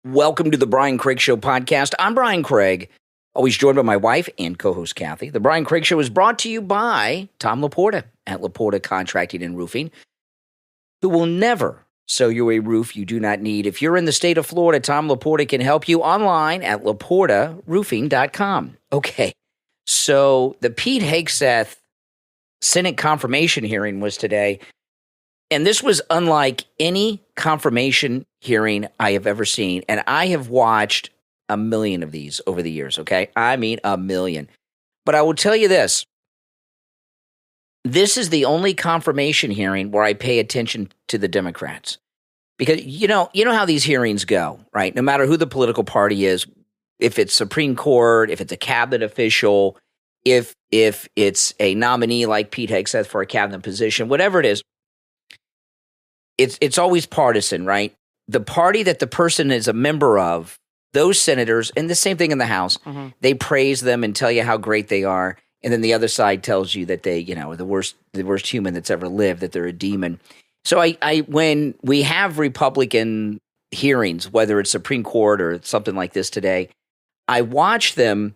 Welcome to the Brian Craig Show podcast. I'm Brian Craig, always joined by my wife and co-host Kathy. The Brian Craig Show is brought to you by Tom Laporta at Laporta Contracting and Roofing, who will never sew you a roof you do not need. If you're in the state of Florida, Tom Laporta can help you online at laportaroofing.com. Okay, so the Pete Hegseth Senate confirmation hearing was today, and this was unlike any confirmation hearing I have ever seen, and I have watched a million of these over the years, okay? I mean a million. But I will tell you this. This is the only confirmation hearing where I pay attention to the Democrats. Because you know how these hearings go, right? No matter who the political party is, if it's Supreme Court, if it's a cabinet official, if it's a nominee like Pete Hegseth for a cabinet position, whatever it is, it's always partisan, right? The party that the person is a member of, those senators, and the same thing in the House, they praise them and tell you how great they are. And then the other side tells you that they, are the worst human that's ever lived, that they're a demon. So I when we have Republican hearings, whether it's Supreme Court or something like this today, I watch them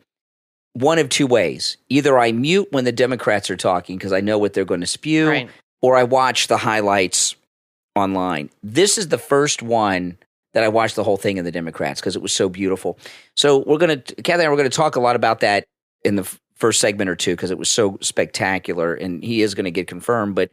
one of two ways. Either I mute when the Democrats are talking because I know what they're going to spew, right, or I watch the highlights online. This is the first one that I watched the whole thing in the Democrats because it was so beautiful. So Kathy and I, we're going to talk a lot about that in the first segment or two because it was so spectacular, and he is going to get confirmed. But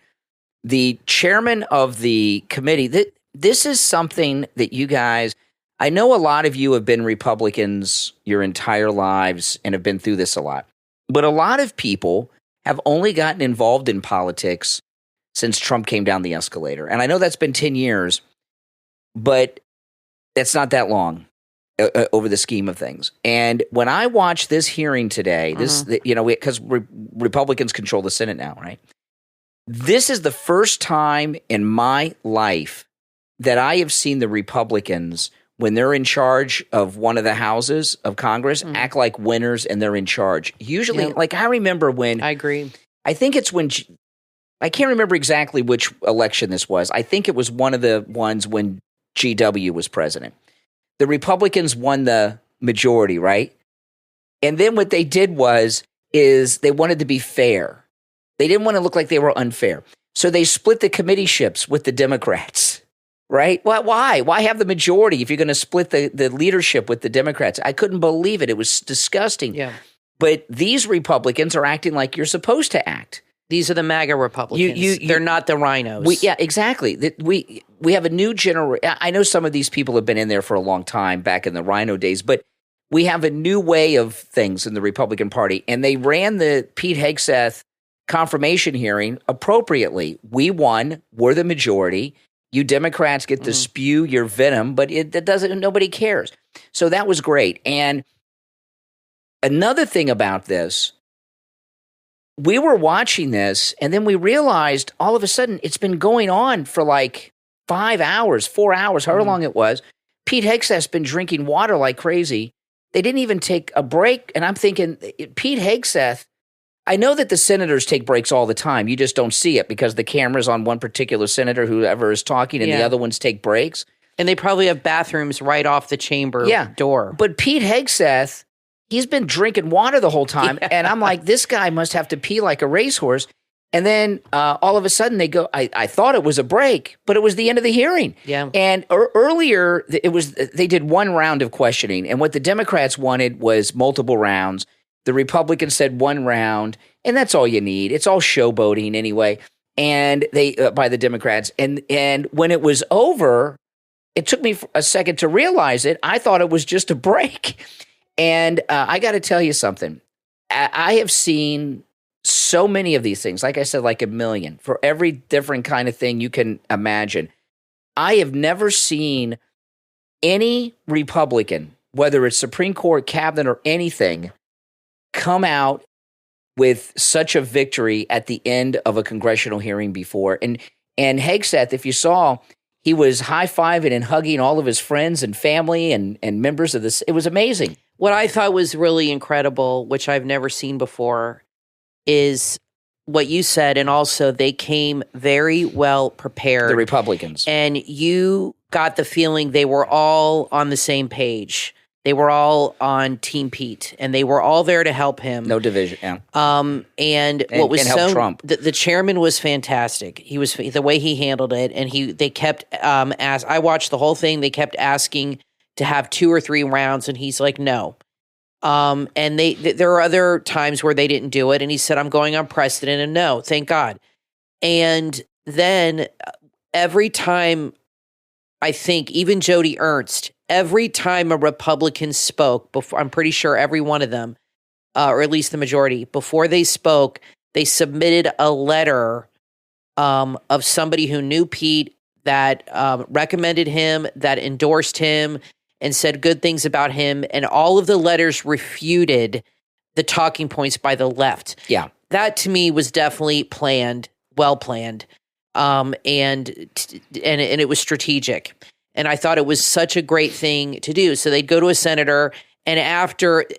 the chairman of the committee, this is something that you guys, I know a lot of you have been Republicans your entire lives and have been through this a lot, but a lot of people have only gotten involved in politics since Trump came down the escalator. And I know that's been 10 years, but that's not that long over the scheme of things. And when I watched this hearing today, because Republicans control the Senate now, right? This is the first time in my life that I have seen the Republicans, when they're in charge of one of the houses of Congress, act like winners and they're in charge. Usually, like I remember when— I agree. I think it's when— I can't remember exactly which election this was. I think it was one of the ones when GW was president. The Republicans won the majority, right? And then what they did is they wanted to be fair. They didn't want to look like they were unfair. So they split the committee ships with the Democrats, right? Well, why? Why have the majority if you're going to split the leadership with the Democrats? I couldn't believe it. It was disgusting. Yeah. But these Republicans are acting like you're supposed to act. These are the MAGA Republicans. They're not the rhinos. Yeah, exactly. We have a new generation. I know some of these people have been in there for a long time back in the rhino days, but we have a new way of things in the Republican Party, and they ran the Pete Hegseth confirmation hearing appropriately. We won. We're the majority. You Democrats get to spew your venom, but that doesn't. Nobody cares. So that was great. And another thing about this, we were watching this, and then we realized all of a sudden it's been going on for like 5 hours, 4 hours, however long it was. Pete Hegseth's been drinking water like crazy. They didn't even take a break. And I'm thinking, Pete Hegseth, I know that the senators take breaks all the time. You just don't see it because the camera's on one particular senator, whoever is talking, and the other ones take breaks. And they probably have bathrooms right off the chamber door. But Pete Hegseth, he's been drinking water the whole time. Yeah. And I'm like, this guy must have to pee like a racehorse. And then all of a sudden they go, I thought it was a break, but it was the end of the hearing. Yeah. And earlier they did one round of questioning. And what the Democrats wanted was multiple rounds. The Republicans said one round, and that's all you need. It's all showboating anyway. And by the Democrats. And when it was over, it took me a second to realize it. I thought it was just a break. And I got to tell you something. I have seen so many of these things, like I said, like a million, for every different kind of thing you can imagine. I have never seen any Republican, whether it's Supreme Court, cabinet, or anything, come out with such a victory at the end of a congressional hearing before. And Hegseth, if you saw, he was high-fiving and hugging all of his friends and family and members of this. It was amazing. What I thought was really incredible, which I've never seen before, is what you said, and also they came very well prepared. The Republicans. And you got the feeling they were all on the same page. They were all on Team Pete, and they were all there to help him. No division, yeah. And what was help Trump. The chairman was fantastic. He was the way he handled it, and they kept I watched the whole thing. They kept asking to have 2 or 3 rounds, and he's like, no. And there are other times where they didn't do it, and he said, I'm going on precedent, and no, thank God. And then every time, I think even Jody Ernst, every time a Republican spoke, before, I'm pretty sure every one of them, or at least the majority, before they spoke, they submitted a letter of somebody who knew Pete, that recommended him, that endorsed him, and said good things about him. And all of the letters refuted the talking points by the left. Yeah. That to me was definitely planned, well planned. And it was strategic. And I thought it was such a great thing to do. So they'd go to a senator, and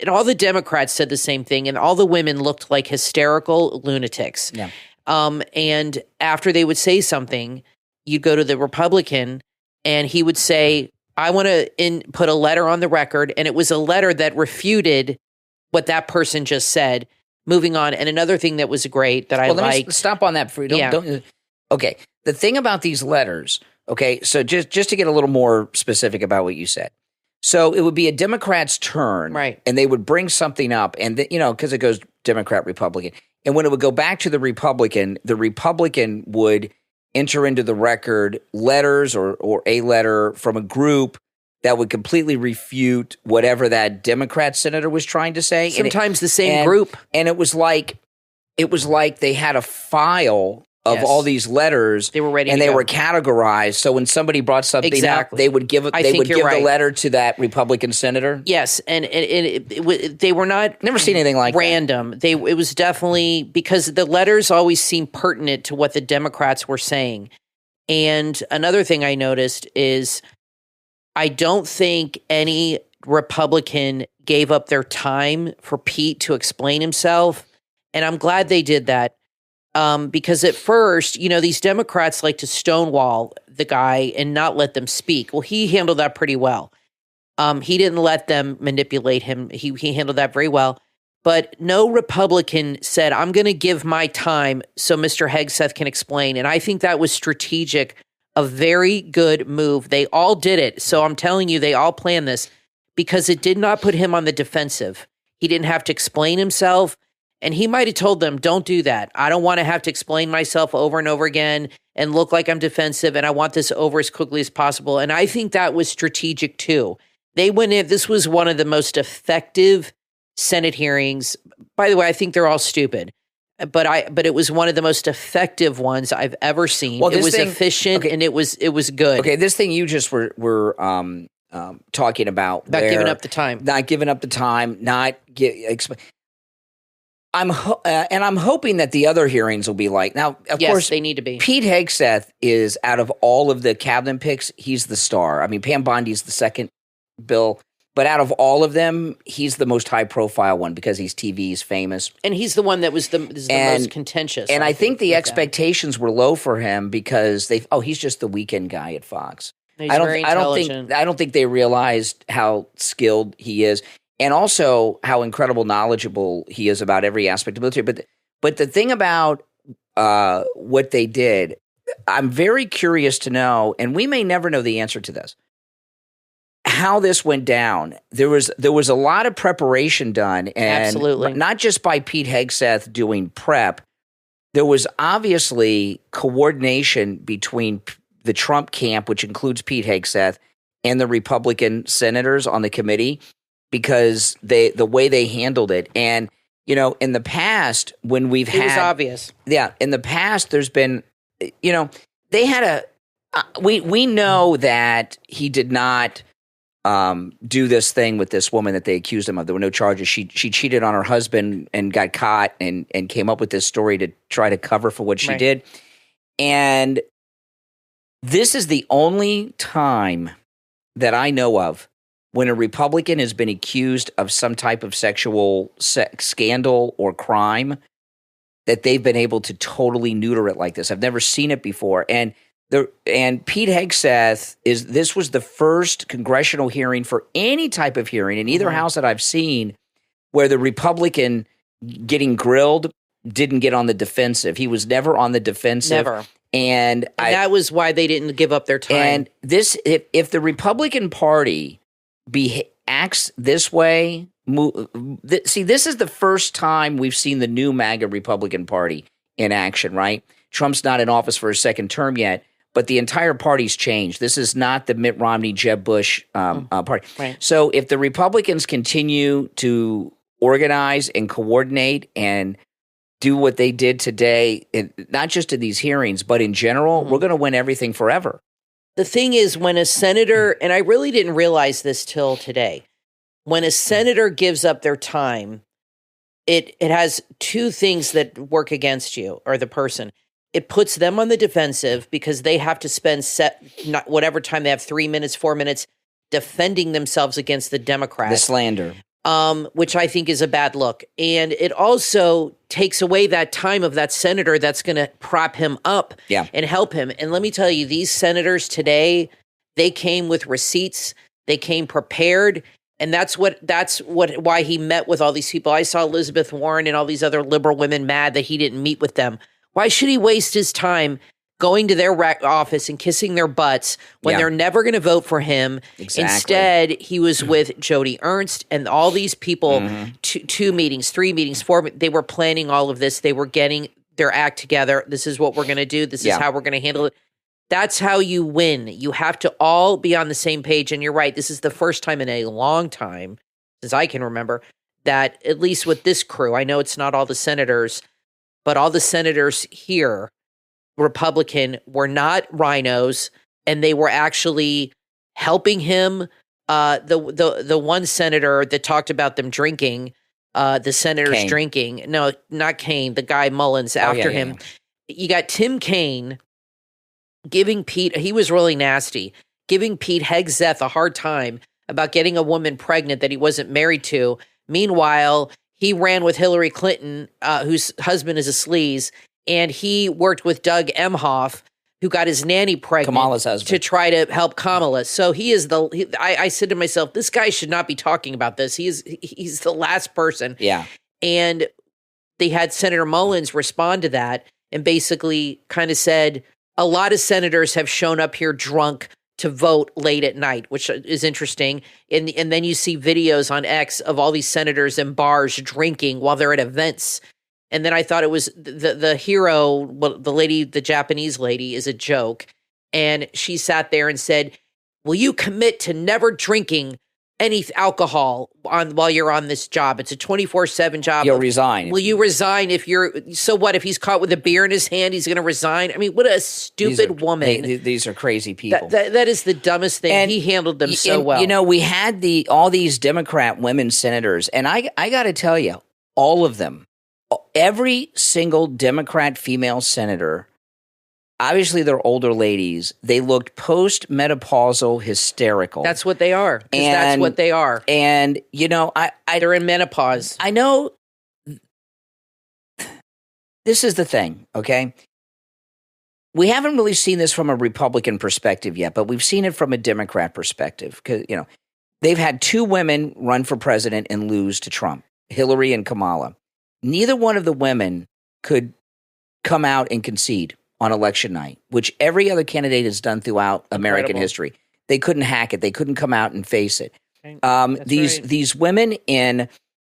all the Democrats said the same thing, and all the women looked like hysterical lunatics. Yeah. And after they would say something, you'd go to the Republican, and he would say, I want to put a letter on the record. And it was a letter that refuted what that person just said. Moving on. And another thing that was great that I liked. Let me stop on that. Okay. The thing about these letters, okay, so just to get a little more specific about what you said. So it would be a Democrat's turn. Right. And they would bring something up, and because it goes Democrat, Republican. And when it would go back to the Republican would enter into the record letters or a letter from a group that would completely refute whatever that Democrat senator was trying to say. Sometimes the same group. And it was like they had a file of all these letters. They were ready and to they go. were categorized. So when somebody brought something up, they would give the letter to that Republican senator. Yes, and they were not never seen anything like random. That. It was definitely because the letters always seemed pertinent to what the Democrats were saying. And another thing I noticed is I don't think any Republican gave up their time for Pete to explain himself, and I'm glad they did that. Because at first, these Democrats like to stonewall the guy and not let them speak. Well, he handled that pretty well. He didn't let them manipulate him. He handled that very well. But no Republican said, I'm going to give my time so Mr. Hegseth can explain. And I think that was strategic, a very good move. They all did it. So I'm telling you, they all planned this because it did not put him on the defensive. He didn't have to explain himself. And he might have told them, don't do that. I don't want to have to explain myself over and over again and look like I'm defensive, and I want this over as quickly as possible. And I think that was strategic too. They went in, this was one of the most effective Senate hearings. By the way, I think they're all stupid. But it was one of the most effective ones I've ever seen. Well, it was efficient and it was good. Okay, this thing you just were talking about. Not giving up the time. Not giving up the time, I'm hoping that the other hearings will be like, now, of course, they need to be. Pete Hegseth is, out of all of the cabinet picks, he's the star. I mean, Pam Bondi's the second bill, but out of all of them, he's the most high profile one because he's TV, he's famous. And he's the one that was the most contentious. And I think the expectations were low for him because he's just the weekend guy at Fox. He's very intelligent. I don't think they realized how skilled he is. And also how incredible knowledgeable he is about every aspect of military. But the thing about what they did, I'm very curious to know, and we may never know the answer to this, how this went down. There was a lot of preparation done, and absolutely, not just by Pete Hegseth doing prep. There was obviously coordination between the Trump camp, which includes Pete Hegseth, and the Republican senators on the committee. Because the way they handled it. And, in the past, when it was obvious. Yeah. In the past, there's been, they had we know that he did not do this thing with this woman that they accused him of. There were no charges. She cheated on her husband and got caught and came up with this story to try to cover for what she did. And this is the only time that I know of when a Republican has been accused of some type of sexual scandal or crime, that they've been able to totally neuter it like this. I've never seen it before. And And Pete Hegseth this was the first congressional hearing for any type of hearing in either house that I've seen where the Republican getting grilled didn't get on the defensive. He was never on the defensive. Never. And that was why they didn't give up their time. And this, if the Republican Party acts this way, see, this is the first time we've seen the new MAGA Republican Party in action, right? Trump's not in office for a second term yet, but the entire party's changed. This is not the Mitt Romney, Jeb Bush party. Right. So if the Republicans continue to organize and coordinate and do what they did today, not just in these hearings, but in general, we're going to win everything forever. The thing is, when a senator, and I really didn't realize this till today, when a senator gives up their time, it has two things that work against you or the person. It puts them on the defensive because they have to spend whatever time they have, 3 minutes, 4 minutes, defending themselves against the Democrats. The slander. Which I think is a bad look. And it also takes away that time of that senator that's going to prop him up and help him. And let me tell you, these senators today, they came with receipts. They came prepared. And that's why he met with all these people. I saw Elizabeth Warren and all these other liberal women mad that he didn't meet with them. Why should he waste his time going to their office and kissing their butts when they're never going to vote for him? Exactly. Instead, he was with Jody Ernst and all these people, 2 meetings, 3 meetings, 4. They were planning all of this. They were getting their act together. This is what we're going to do. This is how we're going to handle it. That's how you win. You have to all be on the same page. And you're right. This is the first time in a long time, since I can remember, that at least with this crew, I know it's not all the senators, but all the senators here, Republican, were not rhinos, and they were actually helping him. The one senator that talked about them drinking, the senators Kane. drinking. No, not Kane. The guy Mullins after him. You got Tim Kaine giving Pete. He was really nasty, giving Pete Hegseth a hard time about getting a woman pregnant that he wasn't married to. Meanwhile, he ran with Hillary Clinton, whose husband is a sleaze. And he worked with Doug Emhoff, who got his nanny pregnant, Kamala's husband, to try to help Kamala. So he is I said to myself, this guy should not be talking about this. He's the last person. Yeah. And they had Senator Mullins respond to that and basically kind of said, a lot of senators have shown up here drunk to vote late at night, which is interesting. And then you see videos on X of all these senators in bars drinking while they're at events. And then I thought it was the hero, the lady, the Japanese lady, is a joke. And she sat there and said, will you commit to never drinking any alcohol while you're on this job? It's a 24/7 job. You'll resign. Will you resign so what, if he's caught with a beer in his hand, he's going to resign? I mean, what a stupid woman. These are crazy people. That is the dumbest thing. And he handled them so well. You know, we had all these Democrat women senators, and I got to tell you, all of them, every single Democrat female senator, obviously they're older ladies, they looked post-menopausal hysterical. That's what they are. That's what they are. And, you know, they're in menopause. I know this is the thing, okay? We haven't really seen this from a Republican perspective yet, but we've seen it from a Democrat perspective. Because, you know, they've had 2 women run for president and lose to Trump, Hillary and Kamala. Neither one of the women could come out and concede on election night, which every other candidate has done throughout American history. They couldn't hack it. They couldn't come out and face it. These women in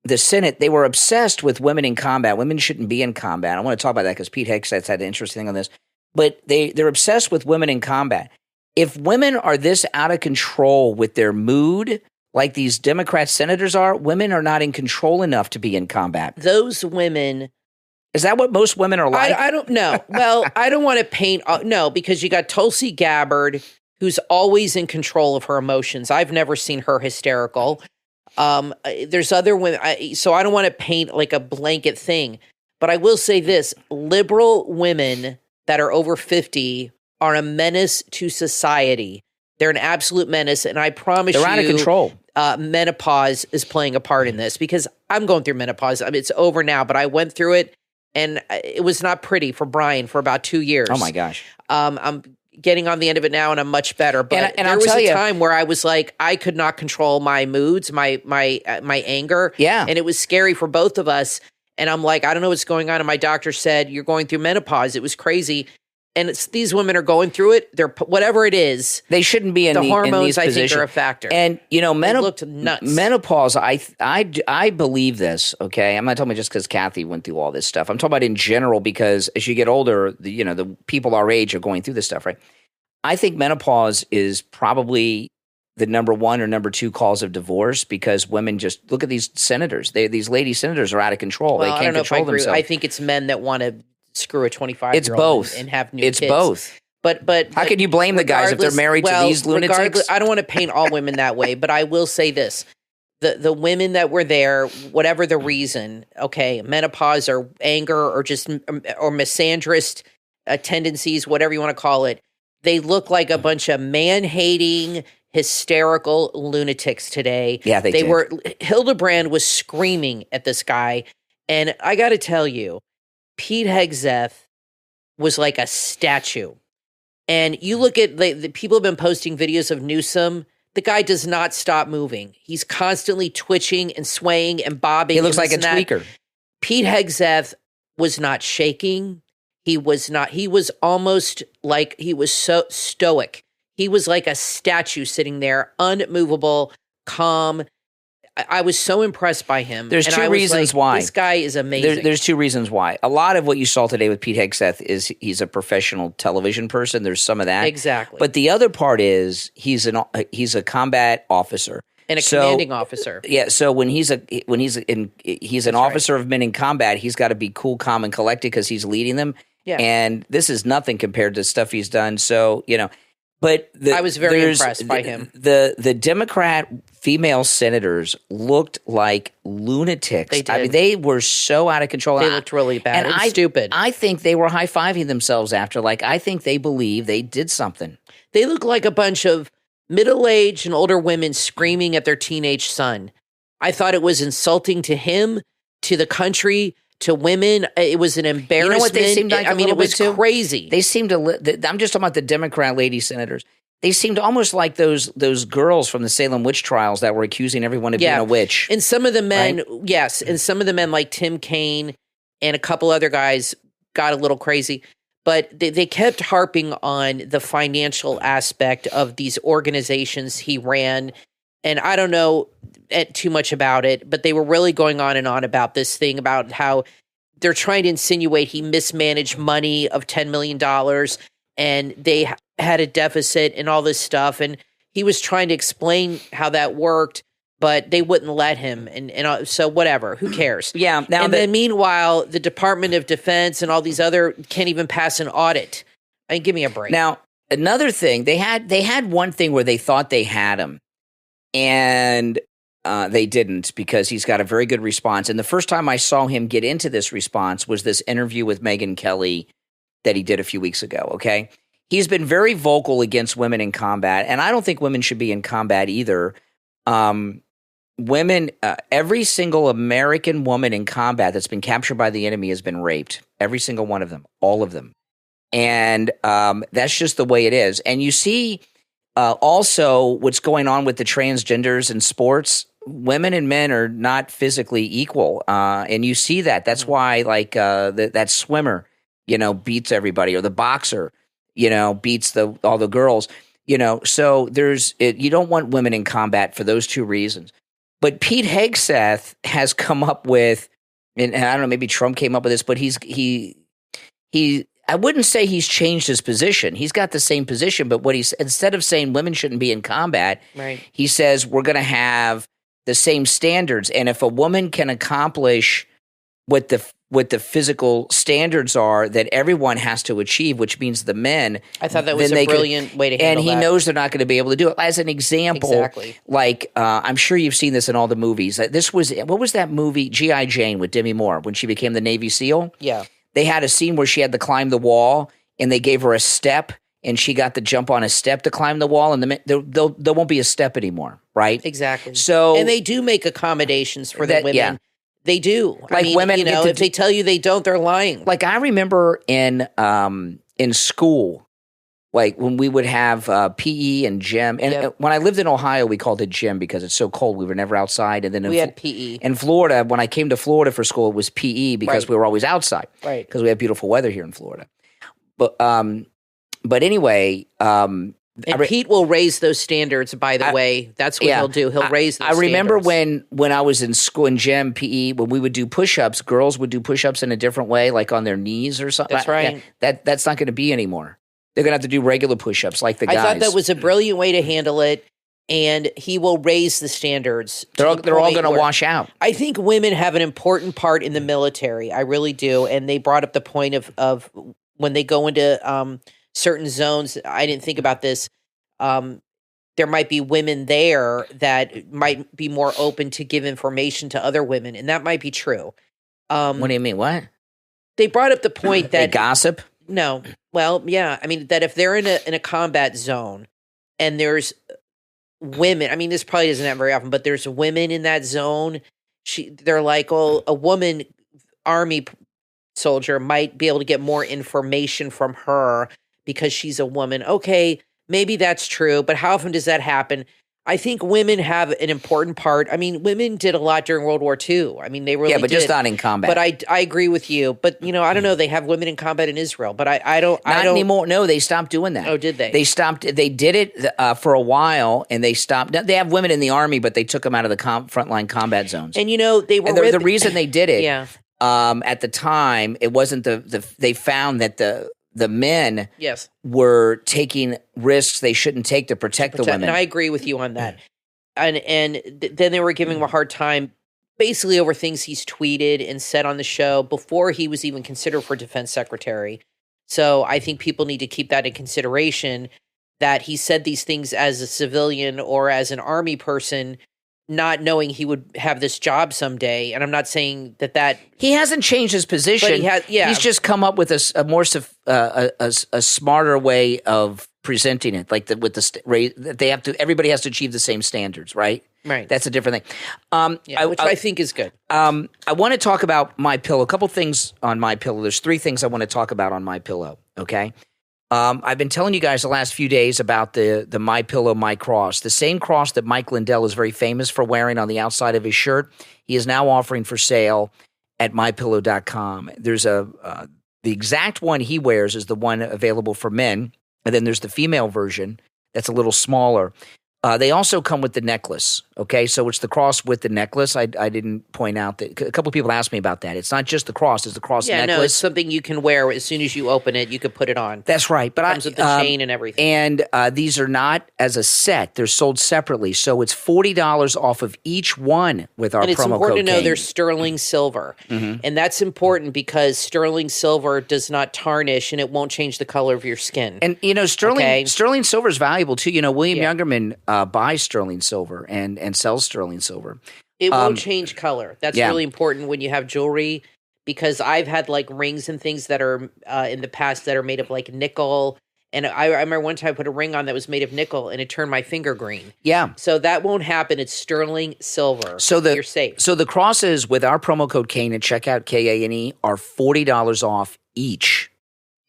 the Senate, they were obsessed with women in combat. Women shouldn't be in combat. I want to talk about that because Pete Hegseth had an interesting thing on this. But they're obsessed with women in combat. If women are this out of control with their mood, like these Democrat senators are, women are not in control enough to be in combat. Those women. Is that what most women are like? I don't know. Well, I don't want to paint. No, because you got Tulsi Gabbard, who's always in control of her emotions. I've never seen her hysterical. There's other women. So I don't want to paint like a blanket thing. But I will say this. Liberal women that are over 50 are a menace to society. They're an absolute menace. And I promise they're out of control. Menopause is playing a part in this because I'm going through menopause. I mean, it's over now, but I went through it and it was not pretty for Brian for about 2 years. Oh my gosh. I'm getting on the end of it now, and I'm much better. But and there I'll was tell a you, time where I was like, I could not control my moods, my anger. Yeah. And it was scary for both of us. And I'm like, I don't know what's going on. And my doctor said, you're going through menopause. It was crazy. And these women are going through it. They're whatever it is. They shouldn't be in the hormones. In these I positions. think are a factor. And looked nuts. Menopause. I believe this. Okay, I'm not talking about just because Kathy went through all this stuff. I'm talking about in general because as you get older, the people our age are going through this stuff, right? I think menopause is probably the number one or number two cause of divorce because women just look at these senators. These lady senators are out of control. Well, they can't I don't know control if I agree. themselves. I think it's men that want to screw a 25-year-old. It's both. And have new kids. It's both. But how can you blame the guys if they're married to these lunatics? I don't want to paint all women that way, but I will say this. The women that were there, whatever the reason, okay, menopause or anger or just or misandrist tendencies, whatever you want to call it, they look like a bunch of man-hating, hysterical lunatics today. Yeah, they were. Hildebrand was screaming at this guy, and I got to tell you, Pete Hegseth was like a statue. And you look at the people have been posting videos of Newsom. The guy does not stop moving. He's constantly twitching and swaying and bobbing. He looks like a tweaker. Pete Hegseth was not shaking. He was not. He was almost like he was so stoic. He was like a statue sitting there, unmovable, calm. I was so impressed by him. There's two reasons why. This guy is amazing. There's two reasons why. A lot of what you saw today with Pete Hegseth is he's a professional television person. There's some of that. Exactly. But the other part is he's a combat officer. And a commanding officer. Yeah, so when he's an officer of men in combat, he's got to be cool, calm, and collected because he's leading them. Yeah. And this is nothing compared to stuff he's done. So, but I was very impressed by him. The Democrat female senators looked like lunatics. They did. I mean, they were so out of control. They looked really bad. And stupid. I think they were high-fiving themselves after. Like, I think they believe they did something. They look like a bunch of middle-aged and older women screaming at their teenage son. I thought it was insulting to him, to the country, to women. It was an embarrassment. You know what they seemed like it was crazy. They seemed to, I'm just talking about the Democrat lady senators. They seemed almost like those girls from the Salem witch trials that were accusing everyone of being a witch. And some of the men, right? yes, and some of the men like Tim Kaine and a couple other guys got a little crazy. But they kept harping on the financial aspect of these organizations he ran. And I don't know too much about it, but they were really going on and on about this thing, about how they're trying to insinuate he mismanaged money of $10 million and they had a deficit and all this stuff. And he was trying to explain how that worked, but they wouldn't let him. And so whatever, who cares? Yeah. Now and then meanwhile, the Department of Defense and all these other can't even pass an audit. I mean, give me a break. Now, another thing, they had one thing where they thought they had him and they didn't because he's got a very good response. And the first time I saw him get into this response was this interview with Megyn Kelly that he did a few weeks ago, okay? He's been very vocal against women in combat, and I don't think women should be in combat either. Women, every single American woman in combat that's been captured by the enemy has been raped. Every single one of them, all of them. And that's just the way it is. And you see also what's going on with the transgenders in sports. Women and men are not physically equal. And you see that. That's why like that swimmer, beats everybody, or the boxer, beats all the girls, so you don't want women in combat for those two reasons. But Pete Hegseth has come up with, and I don't know, maybe Trump came up with this, but he I wouldn't say he's changed his position. He's got the same position, but instead of saying women shouldn't be in combat, right, he says we're going to have the same standards. And if a woman can accomplish what the physical standards are that everyone has to achieve, which means the men. I thought that was a brilliant way to handle that. And he knows they're not going to be able to do it. As an example, exactly. Like I'm sure you've seen this in all the movies. What was that movie, G.I. Jane with Demi Moore, when she became the Navy SEAL? Yeah. They had a scene where she had to climb the wall, and they gave her a step, and she got to jump on a step to climb the wall, and there won't be a step anymore, right? Exactly. So, and they do make accommodations for the women. Yeah. They do. Like women, if they tell you they don't, they're lying. Like I remember in school, like when we would have PE and gym. And when I lived in Ohio, we called it gym because it's so cold. We were never outside. And then we had PE. In Florida, when I came to Florida for school, it was PE because we were always outside. Right. Because we have beautiful weather here in Florida. But anyway, and Pete will raise those standards, by the way. That's what he'll do. He'll raise those standards. I remember when I was in school, in gym, PE, when we would do push-ups, girls would do push-ups in a different way, like on their knees or something. That's right. Yeah, that's not going to be anymore. They're going to have to do regular push-ups like the guys. I thought that was a brilliant way to handle it, and he will raise the standards. They're all going to wash out. I think women have an important part in the military. I really do. And they brought up the point of when they go into certain zones. I didn't think about this. There might be women there that might be more open to give information to other women, and that might be true. What do you mean? What? They brought up the point that they gossip. No. Well, yeah. I mean, that if they're in a combat zone and there's women, I mean, this probably doesn't happen very often, but there's women in that zone. They're like, oh, a woman army soldier might be able to get more information from her because she's a woman. Okay, maybe that's true, but how often does that happen? I think women have an important part. I mean, women did a lot during World War II. I mean, they really but did. Just not in combat. But I agree with you. But, I don't know. They have women in combat in Israel. But I don't. Not anymore. No, they stopped doing that. Oh, did they? They stopped. They did it for a while, and they stopped. They have women in the army, but they took them out of the frontline combat zones. And, they were. And the reason they did it, at the time, it wasn't they found that the men yes. were taking risks they shouldn't take to protect the women. And I agree with you on that. And then they were giving him a hard time basically over things he's tweeted and said on the show before he was even considered for defense secretary. So I think people need to keep that in consideration, that he said these things as a civilian or as an army person, not knowing he would have this job someday. And I'm not saying that he hasn't changed his position. But he's just come up with a more a smarter way of presenting it, like everybody has to achieve the same standards, right? Right. That's a different thing. Which I think is good. I want to talk about MyPillow. A couple things on MyPillow. There's 3 things I want to talk about on MyPillow. Okay. I've been telling you guys the last few days about the MyPillow My Cross, the same cross that Mike Lindell is very famous for wearing on the outside of his shirt. He is now offering for sale at mypillow.com. There's the exact one he wears is the one available for men, and then there's the female version that's a little smaller. They also come with the necklace, okay? So it's the cross with the necklace. I didn't point out that. A couple of people asked me about that. It's not just the cross. It's the cross necklace. Yeah, no, it's something you can wear as soon as you open it. You could put it on. That's right. But it comes with the chain and everything. And these are not as a set. They're sold separately. So it's $40 off of each one with our promo code. And it's important to know Kane. they're sterling silver. Mm-hmm. And that's important because sterling silver does not tarnish and it won't change the color of your skin. And, sterling silver is valuable too. William Youngerman buys sterling silver and sells sterling silver. It won't change color. That's really important when you have jewelry, because I've had like rings and things that are in the past that are made of like nickel. And I remember one time I put a ring on that was made of nickel and it turned my finger green. Yeah. So that won't happen. It's sterling silver. So you're safe. So the crosses with our promo code Kane at checkout, Kane, are $40 off each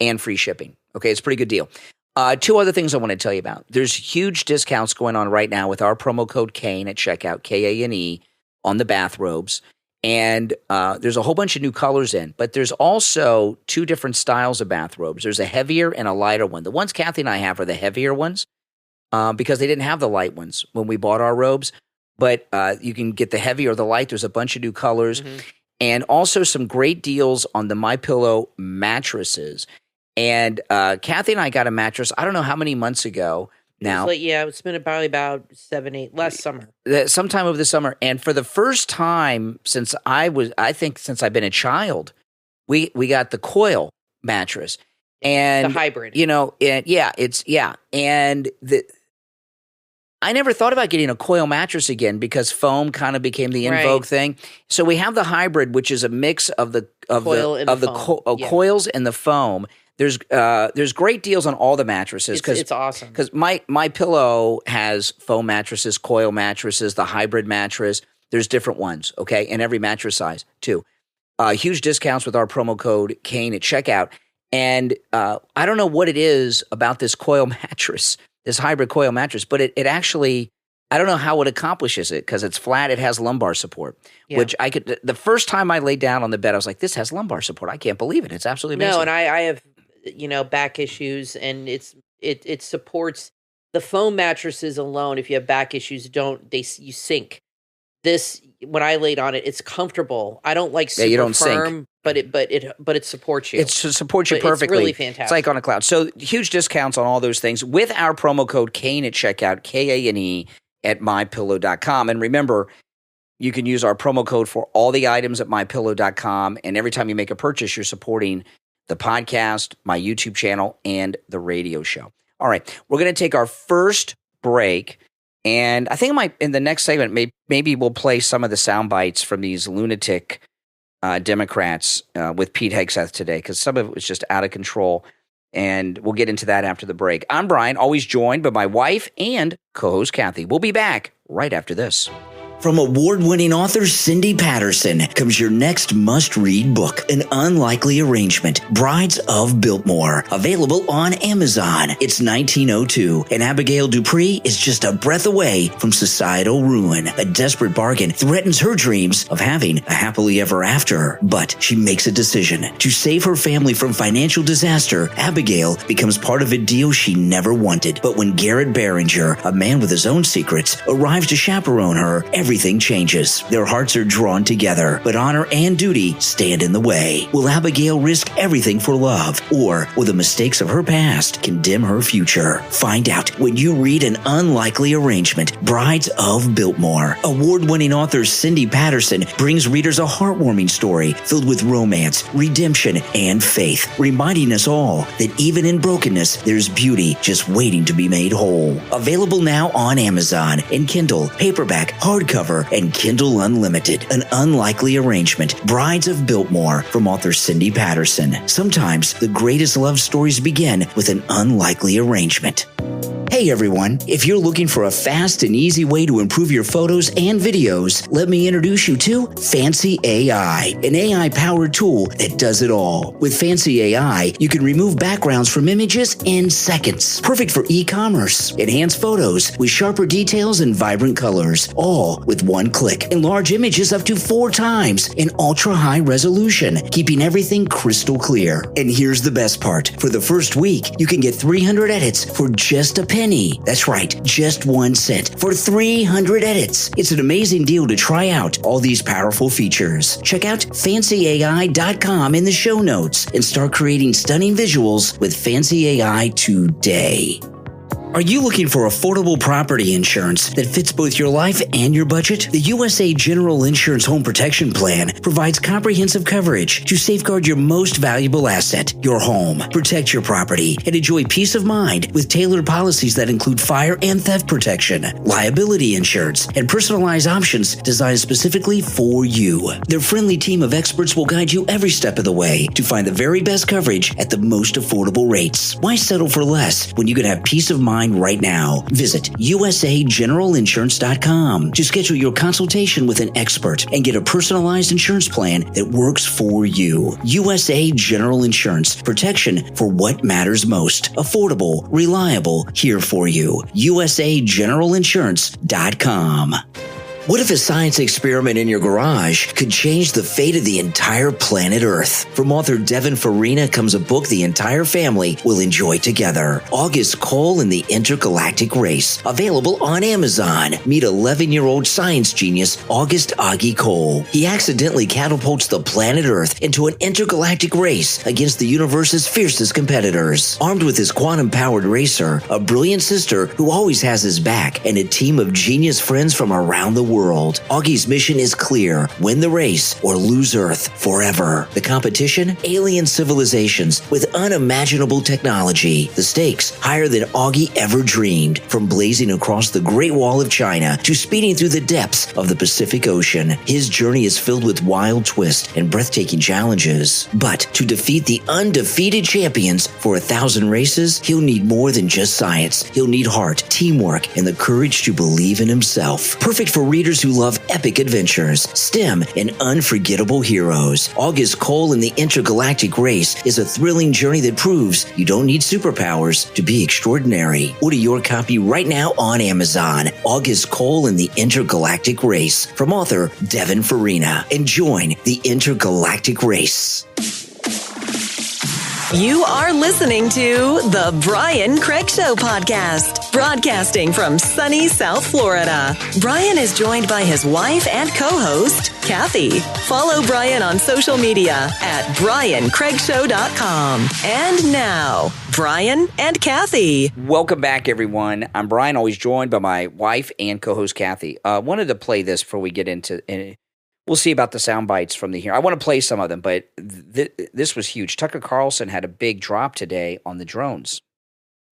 and free shipping. Okay, it's a pretty good deal. 2 other things I want to tell you about. There's huge discounts going on right now with our promo code Kane at checkout, Kane, on the bathrobes. And there's a whole bunch of new colors in. But there's also 2 different styles of bathrobes. There's a heavier and a lighter one. The ones Kathy and I have are the heavier ones because they didn't have the light ones when we bought our robes. But you can get the heavy or the light. There's a bunch of new colors. Mm-hmm. And also some great deals on the MyPillow mattresses. And Kathy and I got a mattress, I don't know how many months ago now. It's been about 7, 8, last summer. Sometime over the summer. And for the first time since I've been a child, we got the coil mattress. And the hybrid. And I never thought about getting a coil mattress again because foam kind of became the in vogue thing. So we have the hybrid, which is a mix of the coils and the foam. There's great deals on all the mattresses because it's awesome. Because MyPillow has foam mattresses, coil mattresses, the hybrid mattress. There's different ones, okay, and every mattress size too. Huge discounts with our promo code Kane at checkout. And I don't know what it is about this coil mattress, this hybrid coil mattress, but it actually, I don't know how it accomplishes it because it's flat. It has lumbar support, which the first time I laid down on the bed, I was like, this has lumbar support. I can't believe it. It's absolutely amazing. No, and I have, back issues, and it supports the foam mattresses alone. If you have back issues, you sink. This, when I laid on it, it's comfortable. I don't like super you don't firm, sink. but it supports you. It supports you perfectly. It's really fantastic. It's like on a cloud. So huge discounts on all those things with our promo code Kane at checkout, Kane at mypillow.com. And remember, you can use our promo code for all the items at mypillow.com. And every time you make a purchase, you're supporting the podcast, my YouTube channel, and the radio show. All right, we're going to take our first break. And I think in the next segment, maybe we'll play some of the sound bites from these lunatic Democrats with Pete Hegseth today, because some of it was just out of control. And we'll get into that after the break. I'm Brian, always joined by my wife and co-host Kathy. We'll be back right after this. From award-winning author Cindy Patterson comes your next must-read book, An Unlikely Arrangement, Brides of Biltmore, available on Amazon. It's 1902, and Abigail Dupree is just a breath away from societal ruin. A desperate bargain threatens her dreams of having a happily ever after, but she makes a decision. To save her family from financial disaster, Abigail becomes part of a deal she never wanted. But when Garrett Behringer, a man with his own secrets, arrives to chaperone her, everything changes. Their hearts are drawn together, but honor and duty stand in the way. Will Abigail risk everything for love, or will the mistakes of her past condemn her future? Find out when you read An Unlikely Arrangement, Brides of Biltmore. Award-winning author Cindy Patterson brings readers a heartwarming story filled with romance, redemption, and faith, reminding us all that even in brokenness, there's beauty just waiting to be made whole. Available now on Amazon in Kindle, paperback, hardcover, and Kindle Unlimited. An Unlikely Arrangement, Brides of Biltmore, from author Cindy Patterson. Sometimes the greatest love stories begin with an unlikely arrangement. Hey everyone, if you're looking for a fast and easy way to improve your photos and videos, let me introduce you to Fancy AI, an AI-powered tool that does it all. With Fancy AI, you can remove backgrounds from images in seconds. Perfect for e-commerce. Enhance photos with sharper details and vibrant colors, all with one click. Enlarge images up to 4 times in ultra-high resolution, keeping everything crystal clear. And here's the best part. For the first week, you can get 300 edits for just a penny. That's right, just 1 cent for 300 edits. It's an amazing deal to try out all these powerful features. Check out fancyai.com in the show notes and start creating stunning visuals with Fancy AI today. Are you looking for affordable property insurance that fits both your life and your budget? The USA General Insurance Home Protection Plan provides comprehensive coverage to safeguard your most valuable asset, your home. Protect your property and enjoy peace of mind with tailored policies that include fire and theft protection, liability insurance, and personalized options designed specifically for you. Their friendly team of experts will guide you every step of the way to find the very best coverage at the most affordable rates. Why settle for less when you can have peace of mind right now? Visit usageneralinsurance.com to schedule your consultation with an expert and get a personalized insurance plan that works for you. USA General Insurance, protection for what matters most. Affordable, reliable, here for you. usageneralinsurance.com. What if a science experiment in your garage could change the fate of the entire planet Earth? From author Devin Farina comes a book the entire family will enjoy together. August Cole and the Intergalactic Race. Available on Amazon. Meet 11-year-old science genius August Augie Cole. He accidentally catapults the planet Earth into an intergalactic race against the universe's fiercest competitors. Armed with his quantum-powered racer, a brilliant sister who always has his back, and a team of genius friends from around the world, Augie's mission is clear: win the race or lose Earth forever. The competition? Alien civilizations with unimaginable technology. The stakes higher than Augie ever dreamed. From blazing across the Great Wall of China to speeding through the depths of the Pacific Ocean, his journey is filled with wild twists and breathtaking challenges. But to defeat the undefeated champions for 1,000 races, he'll need more than just science. He'll need heart, teamwork, and the courage to believe in himself. Perfect for readers readers who love epic adventures, STEM, and unforgettable heroes. August Cole and the Intergalactic Race is a thrilling journey that proves you don't need superpowers to be extraordinary. Order your copy right now on Amazon. August Cole and the Intergalactic Race from author Devin Farina. And join the Intergalactic Race. You are listening to The Brian Craig Show podcast, broadcasting from sunny South Florida. Brian is joined by his wife and co-host, Kathy. Follow Brian on social media at BrianCraigShow.com. And now, Brian and Kathy. Welcome back, everyone. I'm Brian, always joined by my wife and co-host, Kathy. Wanted to play this before we get into we'll see about the sound bites from the here. I want to play some of them, but this was huge. Tucker Carlson had a big drop today on the drones.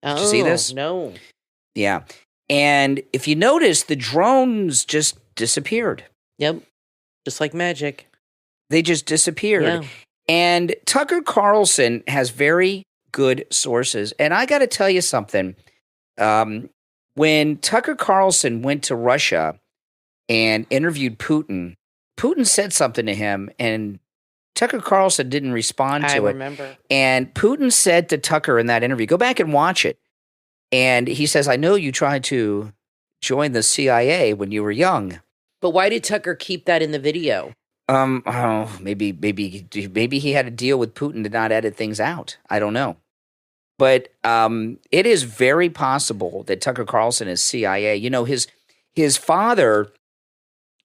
Did you see this? No. Yeah. And if you notice, the drones just disappeared. Yep. Just like magic. They just disappeared. Yeah. And Tucker Carlson has very good sources. And I got to tell you something. When Tucker Carlson went to Russia and interviewed Putin said something to him, and Tucker Carlson didn't respond to it. I remember. And Putin said to Tucker in that interview, go back and watch it. And he says, I know you tried to join the CIA when you were young. But why did Tucker keep that in the video? Maybe he had a deal with Putin to not edit things out. I don't know. But it is very possible that Tucker Carlson is CIA. You know, his father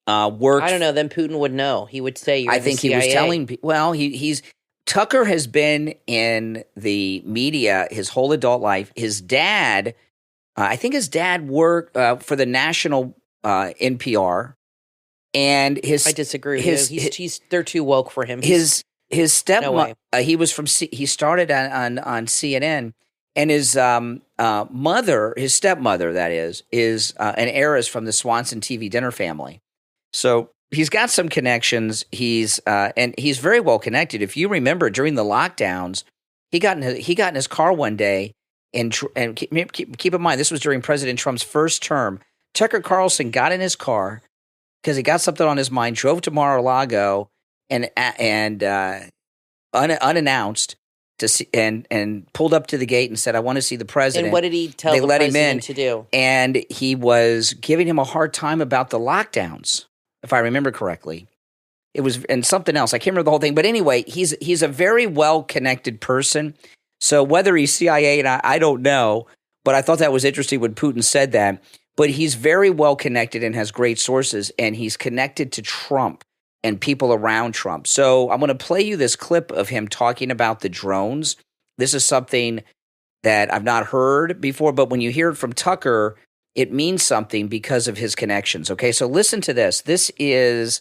worked. I don't know. Then Putin would know. He would say, I think he was telling. Well, he's Tucker has been in the media his whole adult life. His dad, I think his dad worked for the national NPR, and his. I disagree. They're too woke for him. His stepmother. No he was from. He started on CNN, and his mother, his stepmother, that is an heiress from the Swanson TV dinner family. So he's got some connections. He's very well connected. If you remember, during the lockdowns, he got in his car one day, and keep in mind this was during President Trump's first term. Tucker Carlson got in his car because he got something on his mind, drove to Mar-a-Lago, and unannounced to see, and pulled up to the gate and said, "I want to see the president." And what did he tell the president to do? And he was giving him a hard time about the lockdowns. If I remember correctly, it was and something else. I can't remember the whole thing, but anyway, he's a very well connected person. So whether he's CIA, and I don't know, but I thought that was interesting when Putin said that. But he's very well connected and has great sources, and he's connected to Trump and people around Trump. So I'm going to play you this clip of him talking about the drones. This is something that I've not heard before, but when you hear it from Tucker, it means something because of his connections. Okay, so listen to this. This is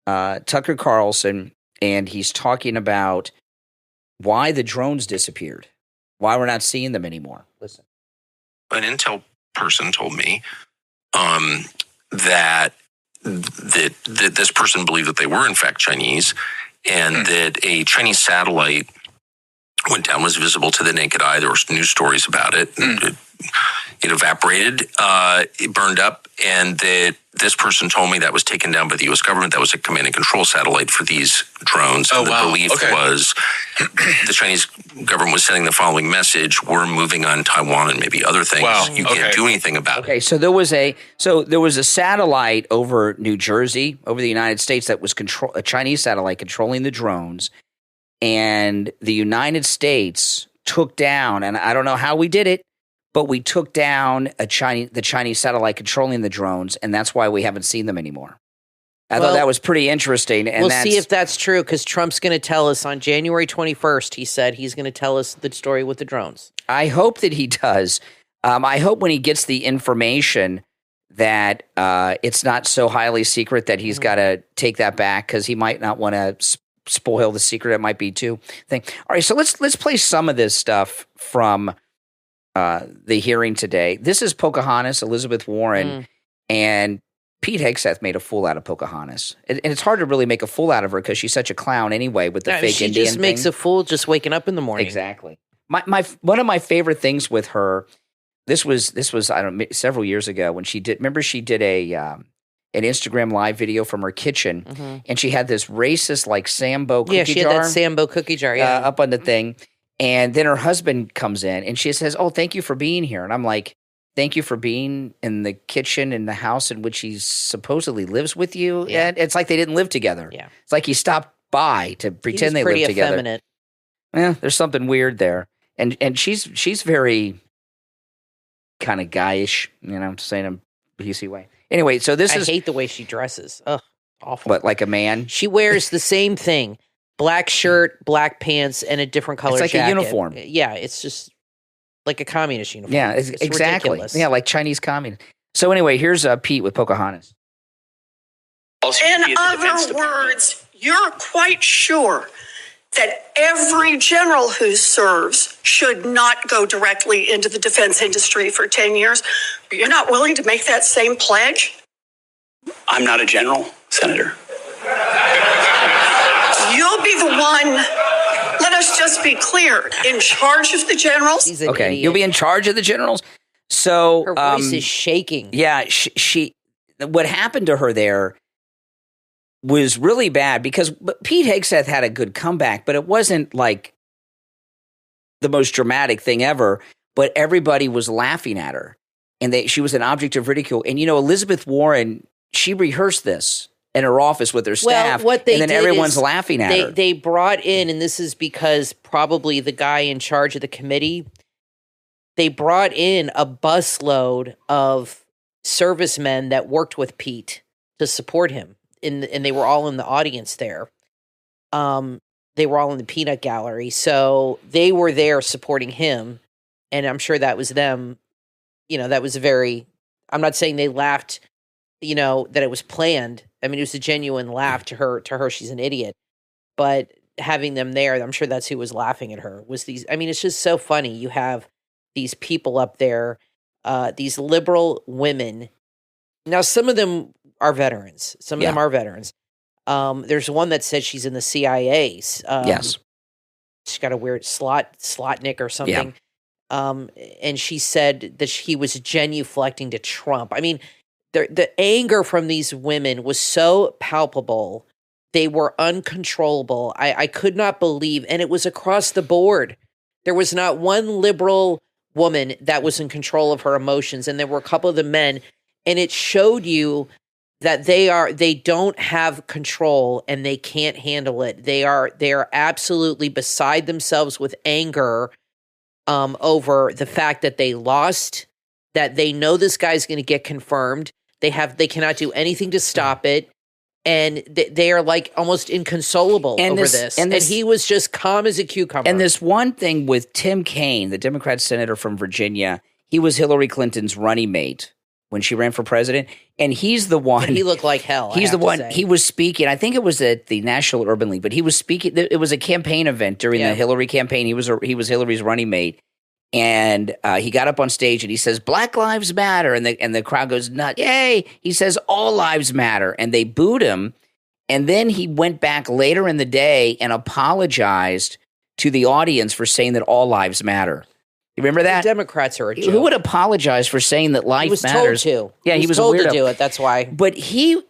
Tucker Carlson, and he's talking about why the drones disappeared, why we're not seeing them anymore. Listen. An intel person told me that this person believed that they were in fact Chinese, and that a Chinese satellite went down, was visible to the naked eye. There were news stories about it. It evaporated, it burned up, and that this person told me that was taken down by the U.S. government. That was a command and control satellite for these drones. Oh, and the belief was the Chinese government was sending the following message: we're moving on Taiwan and maybe other things. Wow. You can't do anything about it. Okay, so there was a satellite over New Jersey, over the United States, that was a Chinese satellite controlling the drones, and the United States took down, and I don't know how we did it, but we took down the Chinese satellite controlling the drones, and that's why we haven't seen them anymore. I thought that was pretty interesting. And we'll see if that's true, because Trump's going to tell us on January 21st, he said he's going to tell us the story with the drones. I hope that he does. I hope when he gets the information that it's not so highly secret that he's got to take that back, because he might not want to spoil the secret. It might be too thing. All right, so let's play some of this stuff from the hearing today. This is Pocahontas, Elizabeth Warren, and Pete Hegseth made a fool out of Pocahontas. And it's hard to really make a fool out of her because she's such a clown anyway with the fake Indian thing. She just makes a fool just waking up in the morning. Exactly. My one of my favorite things with her, this was I don't know, several years ago when she did. Remember, she did a an Instagram live video from her kitchen, and she had this racist like Sambo cookie jar. Yeah, she had that Sambo cookie jar, up on the thing. And then her husband comes in, and she says, "Oh, thank you for being here." And I'm like, "Thank you for being in the kitchen in the house in which he supposedly lives with you." Yeah. And it's like they didn't live together. Yeah. It's like he stopped by to pretend they lived together. Effeminate. Yeah, there's something weird there. And she's very kind of guyish, saying in a PC way. Anyway, so I hate the way she dresses. Ugh, awful. What, like a man? She wears the same thing. Black shirt, black pants, and a different color jacket. It's like a uniform. Yeah, it's just like a communist uniform. Yeah, it's exactly. Ridiculous. Yeah, like Chinese communist. So anyway, here's Pete with Pocahontas. In other words, you're quite sure that every general who serves should not go directly into the defense industry for 10 years. You're not willing to make that same pledge? I'm not a general, Senator. You'll be the one, let us just be clear, in charge of the generals? Okay, idiot. You'll be in charge of the generals? So her voice is shaking. Yeah, she what happened to her there was really bad because Pete Hegseth had a good comeback, but it wasn't like the most dramatic thing ever, but everybody was laughing at her. And she was an object of ridicule. And, Elizabeth Warren, she rehearsed this in her office with her staff, what they and then did everyone's is laughing at her. They brought in, and this is because probably the guy in charge of the committee, they brought in a busload of servicemen that worked with Pete to support him, and they were all in the audience there. They were all in the peanut gallery, so they were there supporting him, and I'm sure that was them. That was I'm not saying they laughed, that it was planned. I mean, it was a genuine laugh to her. She's an idiot. But having them there, I'm sure that's who was laughing at her. It's just so funny. You have these people up there, these liberal women. Now, some of them are veterans. Some of them are veterans. There's one that said she's in the CIA. Yes. She's got a weird Slotnick or something. Yeah. And she said that he was genuflecting to Trump. I mean, the anger from these women was so palpable. They were uncontrollable. I could not believe, and it was across the board. There was not one liberal woman that was in control of her emotions, and there were a couple of the men, and it showed you that they don't have control and they can't handle it. They are absolutely beside themselves with anger over the fact that they lost, that they know this guy's going to get confirmed. They cannot do anything to stop it. And they are like almost inconsolable over this. And he was just calm as a cucumber. And this one thing with Tim Kaine, the Democrat senator from Virginia, he was Hillary Clinton's running mate when she ran for president. And he's the one. And he looked like hell. He's the one. He was speaking. I think it was at the National Urban League, but he was speaking. It was a campaign event during the Hillary campaign. He was Hillary's running mate. And he got up on stage and he says, "Black Lives Matter." And the crowd goes nuts. Yay. He says, "All lives matter." And they booed him. And then he went back later in the day and apologized to the audience for saying that all lives matter. You remember that? The Democrats are a joke. Who would apologize for saying that life matters? He was told to. Yeah, he was told a weirdo. to do it. That's why. But he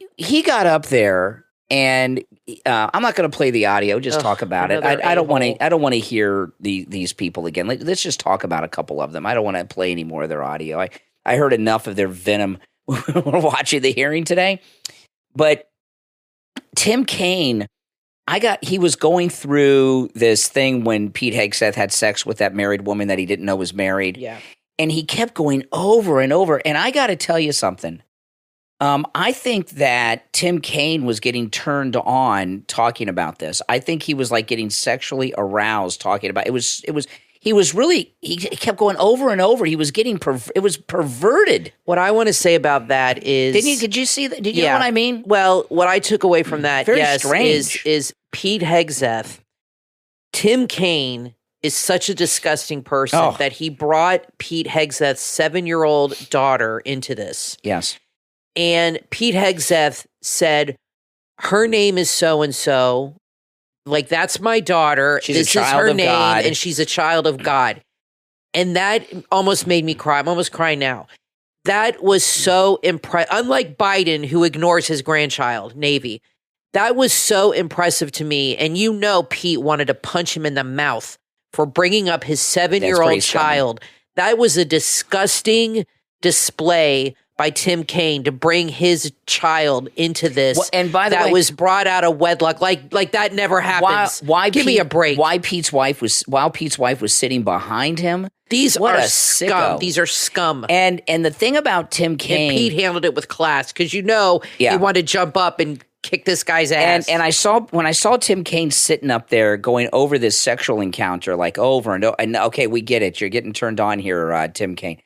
got up there, and I'm not going to play the audio. Just talk about it. I don't want to hear these people again. Let's just talk about a couple of them. I don't want to play any more of their audio. I heard enough of their venom watching the hearing today. But Tim Kaine, he was going through this thing when Pete Hegseth had sex with that married woman that he didn't know was married. Yeah. And he kept going over and over. And I got to tell you something. I think that Tim Kaine was getting turned on talking about this. I think he was like getting sexually aroused talking about it. He kept going over and over. He was getting it was perverted. What I want to say about that is, did you see that? Did you know what I mean? Well, what I took away from that, Very strange. is Pete Hegseth. Tim Kaine is such a disgusting person that he brought Pete Hegseth's 7-year-old daughter into this. Yes. And Pete Hegseth said, her name is so-and-so. Like, that's my daughter. This is her name, and she's a child of God. And that almost made me cry. I'm almost crying now. That was so impressive. Unlike Biden, who ignores his grandchild, Navy, that was so impressive to me. And Pete wanted to punch him in the mouth for bringing up his 7-year-old child. That was a disgusting display by Tim Kaine to bring his child into this. Well, and by the way, that was brought out of wedlock. Like that never happens. Give me a break. While Pete's wife was sitting behind him. These what are a scum. sicko. These are scum. And the thing about Tim Kaine, and Pete handled it with class because he wanted to jump up and kick this guy's ass. And when I saw Tim Kaine sitting up there going over this sexual encounter like over and over, and okay, we get it. You're getting turned on here, Tim Kaine.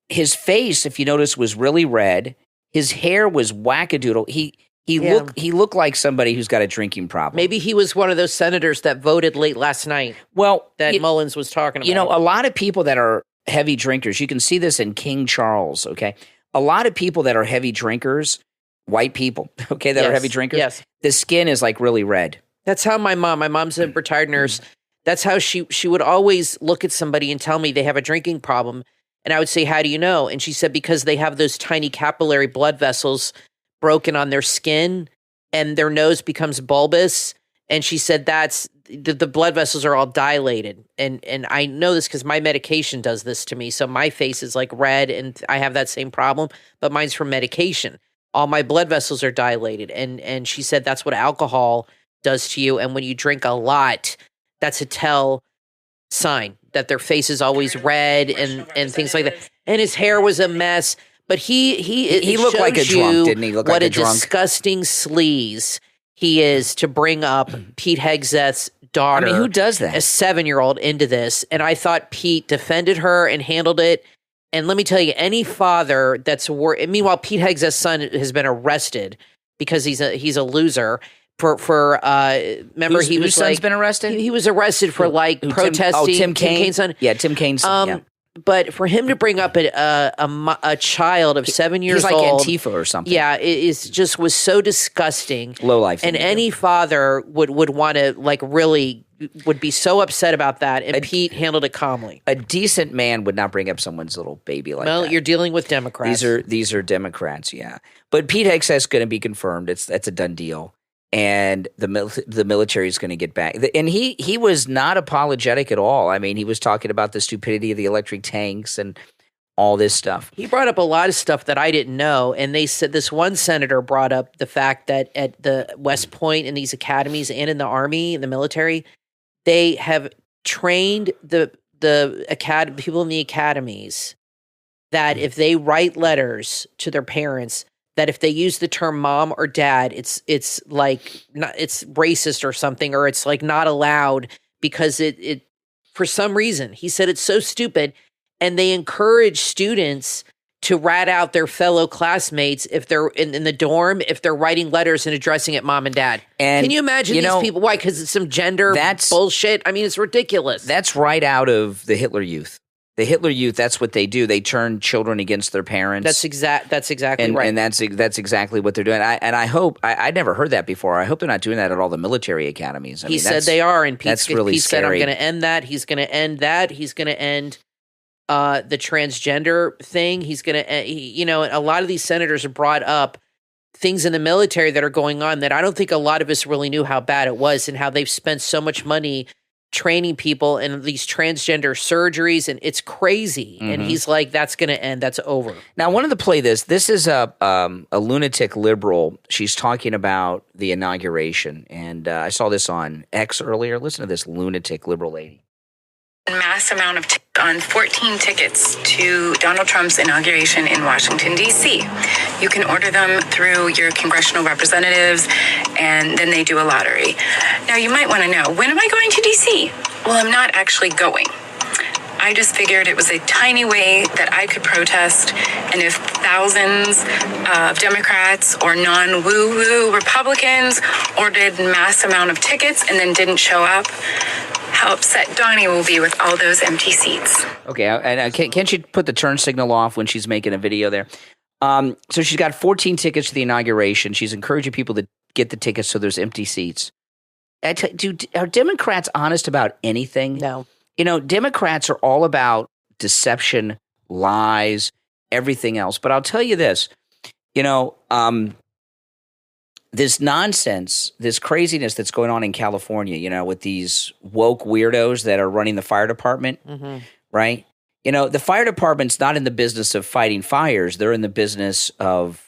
His face, if you notice, was really red. His hair was wackadoodle. He looked like somebody who's got a drinking problem. Maybe he was one of those senators that voted late last night. Well, that Mullins was talking about. A lot of people that are heavy drinkers, you can see this in King Charles, okay? A lot of people that are heavy drinkers, white people, okay, that are heavy drinkers, the skin is like really red. That's how my mom's a retired nurse. That's how she would always look at somebody and tell me they have a drinking problem. And I would say, how do you know? And she said, because they have those tiny capillary blood vessels broken on their skin and their nose becomes bulbous. And she said that's the blood vessels are all dilated. And I know this because my medication does this to me. So my face is like red and I have that same problem, but mine's from medication. All my blood vessels are dilated. And she said that's what alcohol does to you. And when you drink a lot, that's a tell sign that their face is always red and things like that. And his hair was a mess. But he looked like a drunk, didn't he? What a disgusting sleaze he is to bring up Pete Hegseth's daughter. I mean, who does that? A 7-year-old into this. And I thought Pete defended her and handled it. And let me tell you, any father that's meanwhile, Pete Hegseth's son has been arrested because he's a loser. Remember whose son's been arrested? He was arrested for protesting. Tim Kaine's son. Yeah, Tim Kaine's son. But for him to bring up a child of 7 years old, he's like Antifa or something. Yeah, it was so disgusting. Low life. And any father would want to really would be so upset about that. And Pete handled it calmly. A decent man would not bring up someone's little baby like that. Well, you're dealing with Democrats. These are Democrats, yeah. But Pete Hegseth's going to be confirmed. That's a done deal. And the military is going to get back. And he was not apologetic at all. I mean, he was talking about the stupidity of the electric tanks and all this stuff. He brought up a lot of stuff that I didn't know. And they said this one senator brought up the fact that at the West Point in these academies and in the Army, in the military, they have trained the people in the academies that if they write letters to their parents, that if they use the term mom or dad, it's racist or something, or it's like not allowed because it for some reason, he said it's so stupid. And they encourage students to rat out their fellow classmates if they're in the dorm, if they're writing letters and addressing it mom and dad. And can you imagine these people? Why? Because it's some gender bullshit. I mean, it's ridiculous. That's right out of the Hitler Youth. The Hitler Youth, that's what they do. They turn children against their parents. That's exactly right. And that's exactly what they're doing. I hope I'd never heard that before. I hope they're not doing that at all the military academies. He said they are, and Pete said, I'm going to end that. He's going to end that. He's going to end the transgender thing. He's going to, a lot of these senators have brought up things in the military that are going on that I don't think a lot of us really knew how bad it was and how they've spent so much money training people in these transgender surgeries, and it's crazy. Mm-hmm. And he's like, that's going to end. That's over. Now, I wanted to play this. This is a lunatic liberal. She's talking about the inauguration, and I saw this on X earlier. Listen to this lunatic liberal lady. Mass amount of on 14 tickets to Donald Trump's inauguration in Washington, D.C. You can order them through your congressional representatives, and then they do a lottery. Now, you might want to know, when am I going to D.C.? Well, I'm not actually going. I just figured it was a tiny way that I could protest, and if thousands of Democrats or non-woo-woo Republicans ordered mass amount of tickets and then didn't show up, how upset Donnie will be with all those empty seats. Okay, and can't you put the turn signal off when she's making a video there? So she's got 14 tickets to the inauguration. She's encouraging people to get the tickets so there's empty seats. Are Democrats honest about anything? No. Democrats are all about deception, lies, everything else. But I'll tell you this, this nonsense, this craziness that's going on in California, with these woke weirdos that are running the fire department, right? The fire department's not in the business of fighting fires. They're in the business of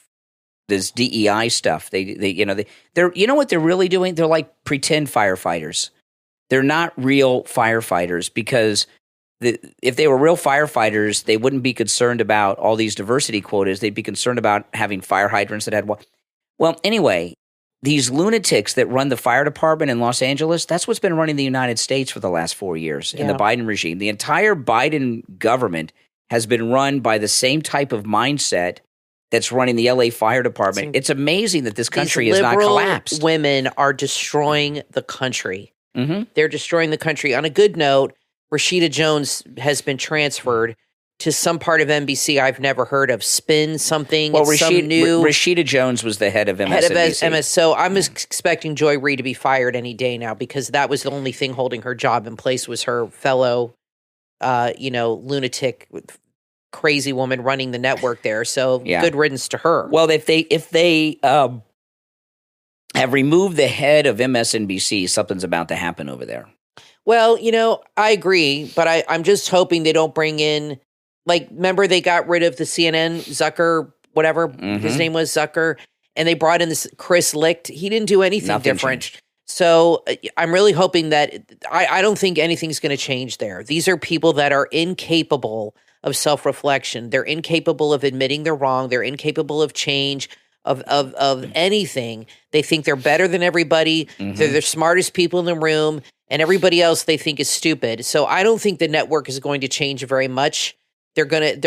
this DEI stuff. They're what they're really doing? They're like pretend firefighters. They're not real firefighters because if they were real firefighters, they wouldn't be concerned about all these diversity quotas. They'd be concerned about having fire hydrants that had Well, anyway, these lunatics that run the fire department in Los Angeles, that's what's been running the United States for the last 4 years in the Biden regime. The entire Biden government has been run by the same type of mindset that's running the LA Fire Department. It's amazing that this country has not collapsed. Women are destroying the country. They're destroying the country. On a good note, Rashida Jones has been transferred to some part of NBC I've never heard of. Spin something. Well, Rashida Jones was the head of MSNBC. So I'm expecting Joy Reid to be fired any day now because that was the only thing holding her job in place was her fellow, lunatic, crazy woman running the network there. So good riddance to her. Well, if they have removed the head of MSNBC, something's about to happen over there. Well, I agree, but I'm just hoping they don't bring in, remember they got rid of the CNN Zucker, whatever his name was, Zucker, and they brought in this Chris Licht. He didn't do anything different. Changed. So I'm really hoping that I don't think anything's going to change there. These are people that are incapable of self-reflection. They're incapable of admitting they're wrong. They're incapable of change, of anything. They think they're better than everybody. They're the smartest people in the room, and everybody else they think is stupid. So I don't think the network is going to change very much. They're gonna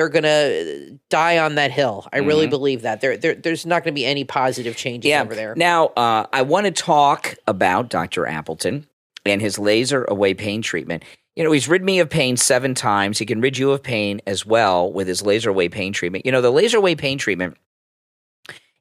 die on that hill. I really believe that. There's not going to be any positive changes over there. Now, I want to talk about Dr. Appleton and his laser away pain treatment. He's rid me of pain 7 times. He can rid you of pain as well with his laser away pain treatment. The laser away pain treatment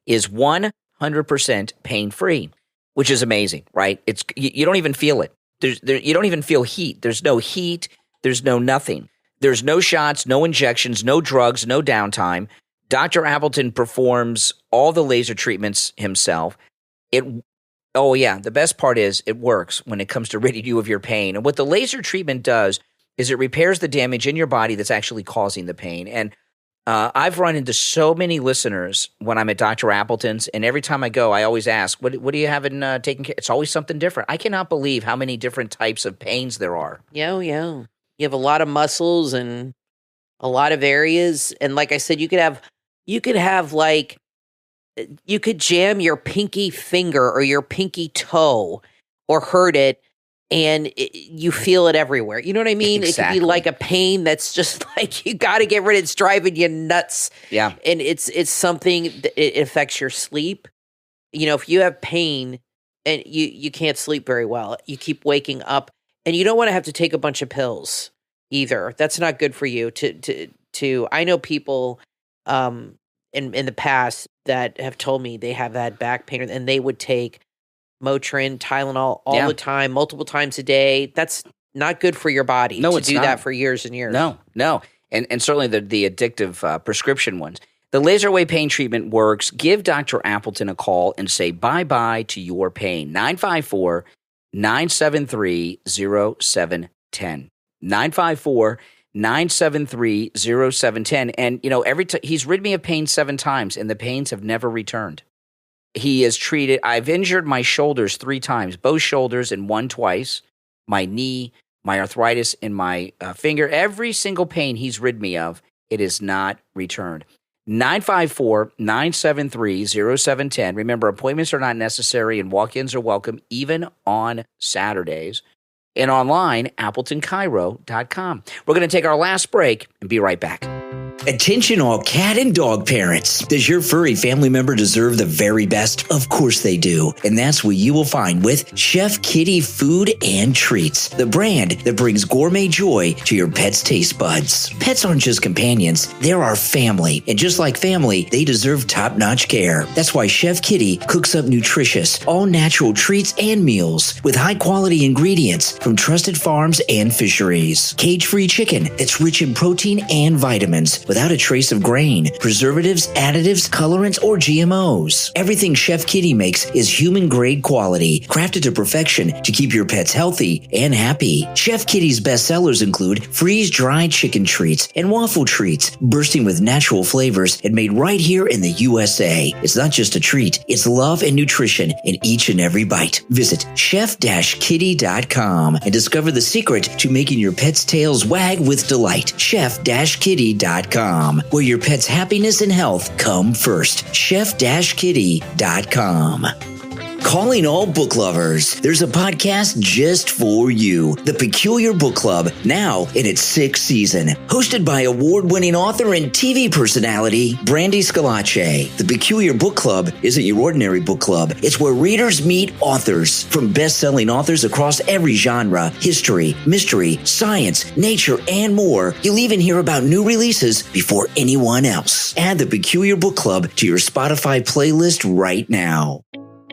is 100% pain-free, which is amazing, right? You don't even feel it. You don't even feel heat. There's no heat. There's no nothing. There's no shots, no injections, no drugs, no downtime. Dr. Appleton performs all the laser treatments himself. The best part is it works when it comes to ridding you of your pain. And what the laser treatment does is it repairs the damage in your body that's actually causing the pain. And I've run into so many listeners when I'm at Dr. Appleton's, and every time I go, I always ask, what do you have in taking care? It's always something different. I cannot believe how many different types of pains there are. Yeah. You have a lot of muscles and a lot of areas. And like I said, you could jam your pinky finger or your pinky toe or hurt it, and you feel it everywhere. You know what I mean? Exactly. It could be like a pain that's just like you got to get rid of it. It's driving you nuts. Yeah. And it's something that it affects your sleep. If you have pain and you can't sleep very well, you keep waking up, and you don't want to have to take a bunch of pills either. That's not good for you. I know people in the past that have told me they have had back pain and they would take Motrin, Tylenol all the time, multiple times a day. That's not good for your body to do that for years and years. No. And certainly the addictive prescription ones. The laser away pain treatment works. Give Dr. Appleton a call and say bye-bye to your pain. 954-973-0710. 954-973-0710. And, he's rid me of pain 7 times, and the pains have never returned. He has treated, I've injured my shoulders 3 times, both shoulders and one twice, my knee, my arthritis in my finger. Every single pain he's rid me of, it is not returned. 954-973-0710. Remember, appointments are not necessary and walk-ins are welcome even on Saturdays. And online, AppletonCairo.com. We're going to take our last break and be right back. Attention all cat and dog parents. Does your furry family member deserve the very best? Of course they do. And that's what you will find with Chef Kitty Food and Treats, the brand that brings gourmet joy to your pet's taste buds. Pets aren't just companions, they're our family. And just like family, they deserve top-notch care. That's why Chef Kitty cooks up nutritious, all-natural treats and meals with high-quality ingredients from trusted farms and fisheries. Cage-free chicken that's rich in protein and vitamins with without a trace of grain, preservatives, additives, colorants, or GMOs. Everything Chef Kitty makes is human-grade quality, crafted to perfection to keep your pets healthy and happy. Chef Kitty's best sellers include freeze-dried chicken treats and waffle treats, bursting with natural flavors and made right here in the USA. It's not just a treat, it's love and nutrition in each and every bite. Visit chef-kitty.com and discover the secret to making your pet's tails wag with delight. Chef-kitty.com, where your pet's happiness and health come first. Chef-kitty.com. Calling all book lovers. There's a podcast just for you. The Peculiar Book Club, now in its 6th season. Hosted by award-winning author and TV personality, Brandy Scalace. The Peculiar Book Club isn't your ordinary book club. It's where readers meet authors. From best-selling authors across every genre, history, mystery, science, nature, and more. You'll even hear about new releases before anyone else. Add the Peculiar Book Club to your Spotify playlist right now.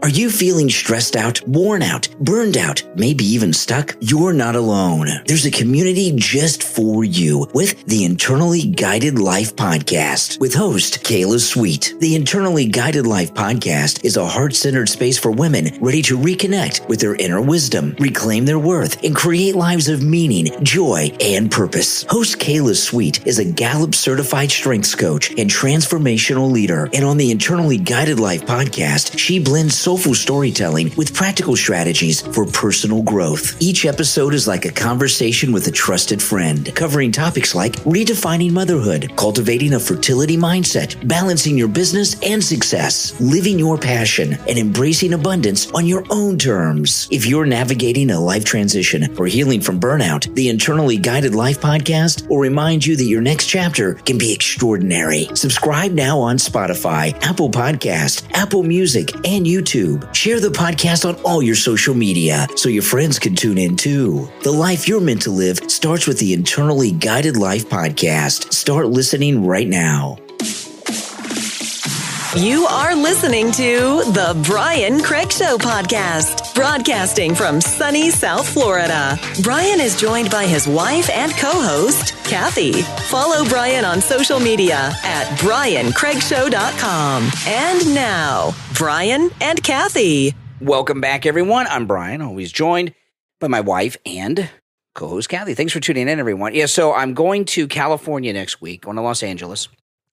Are you feeling stressed out, worn out, burned out, maybe even stuck? You're not alone. There's a community just for you with the Internally Guided Life Podcast with host Kayla Sweet. The Internally Guided Life Podcast is a heart-centered space for women ready to reconnect with their inner wisdom, reclaim their worth, and create lives of meaning, joy, and purpose. Host Kayla Sweet is a Gallup-certified strengths coach and transformational leader. And on the Internally Guided Life Podcast, she blends soulful storytelling with practical strategies for personal growth. Each episode is like a conversation with a trusted friend, covering topics like redefining motherhood, cultivating a fertility mindset, balancing your business and success, living your passion, and embracing abundance on your own terms. If you're navigating a life transition or healing from burnout, the Internally Guided Life Podcast will remind you that your next chapter can be extraordinary. Subscribe now on Spotify, Apple Podcast, Apple Music, and YouTube. Share the podcast on all your social media so your friends can tune in too. The life you're meant to live starts with the Internally Guided Life Podcast. Start listening right now. You are listening to the Brian Craig Show podcast, broadcasting from sunny South Florida. Brian is joined by his wife and co-host, Kathy. Follow Brian on social media at briancraigshow.com. And now, Brian and Kathy. Welcome back, everyone. I'm Brian, always joined by my wife and co-host, Kathy. Thanks for tuning in, everyone. Yeah, so I'm going to California next week, going to Los Angeles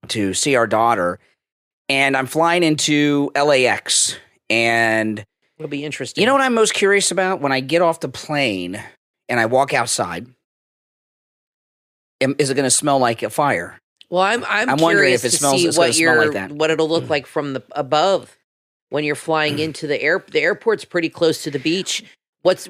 to see our daughter. And I'm flying into LAX, and it'll be interesting. You know what I'm most curious about? When I get off the plane and I walk outside, is it going to smell like a fire? Well, I'm wondering if it smells. It's going to smell like that. What it'll look like from the above when you're flying into the airport's pretty close to the beach. What's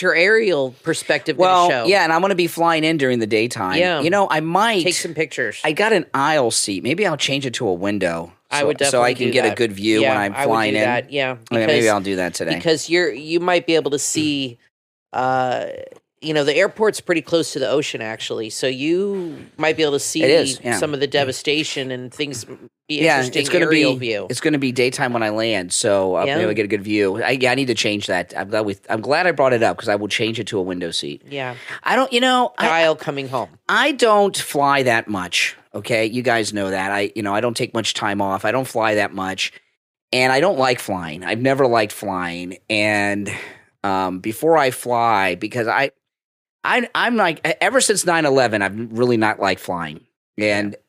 your aerial perspective going to show? Yeah, and I'm going to be flying in during the daytime. Yeah. You know, I might take some pictures. I got an aisle seat. Maybe I'll change it to a window. I would definitely so I can get a good view when I'm flying in. That. Yeah, because, maybe I'll do that today because you might be able to see. The airport's pretty close to the ocean, actually, so you might be able to see some of the devastation and things. Interesting aerial view. It's going to be daytime when I land, so I'll be able to get a good view. I need to change that. I'm glad I brought it up because I will change it to a window seat. Yeah, I don't. Aisle coming home. I don't fly that much. Okay, you guys know that. I don't take much time off. I don't fly that much, and I don't like flying. I've never liked flying, and before I fly, because I'm like, ever since 9/11, I've really not liked flying.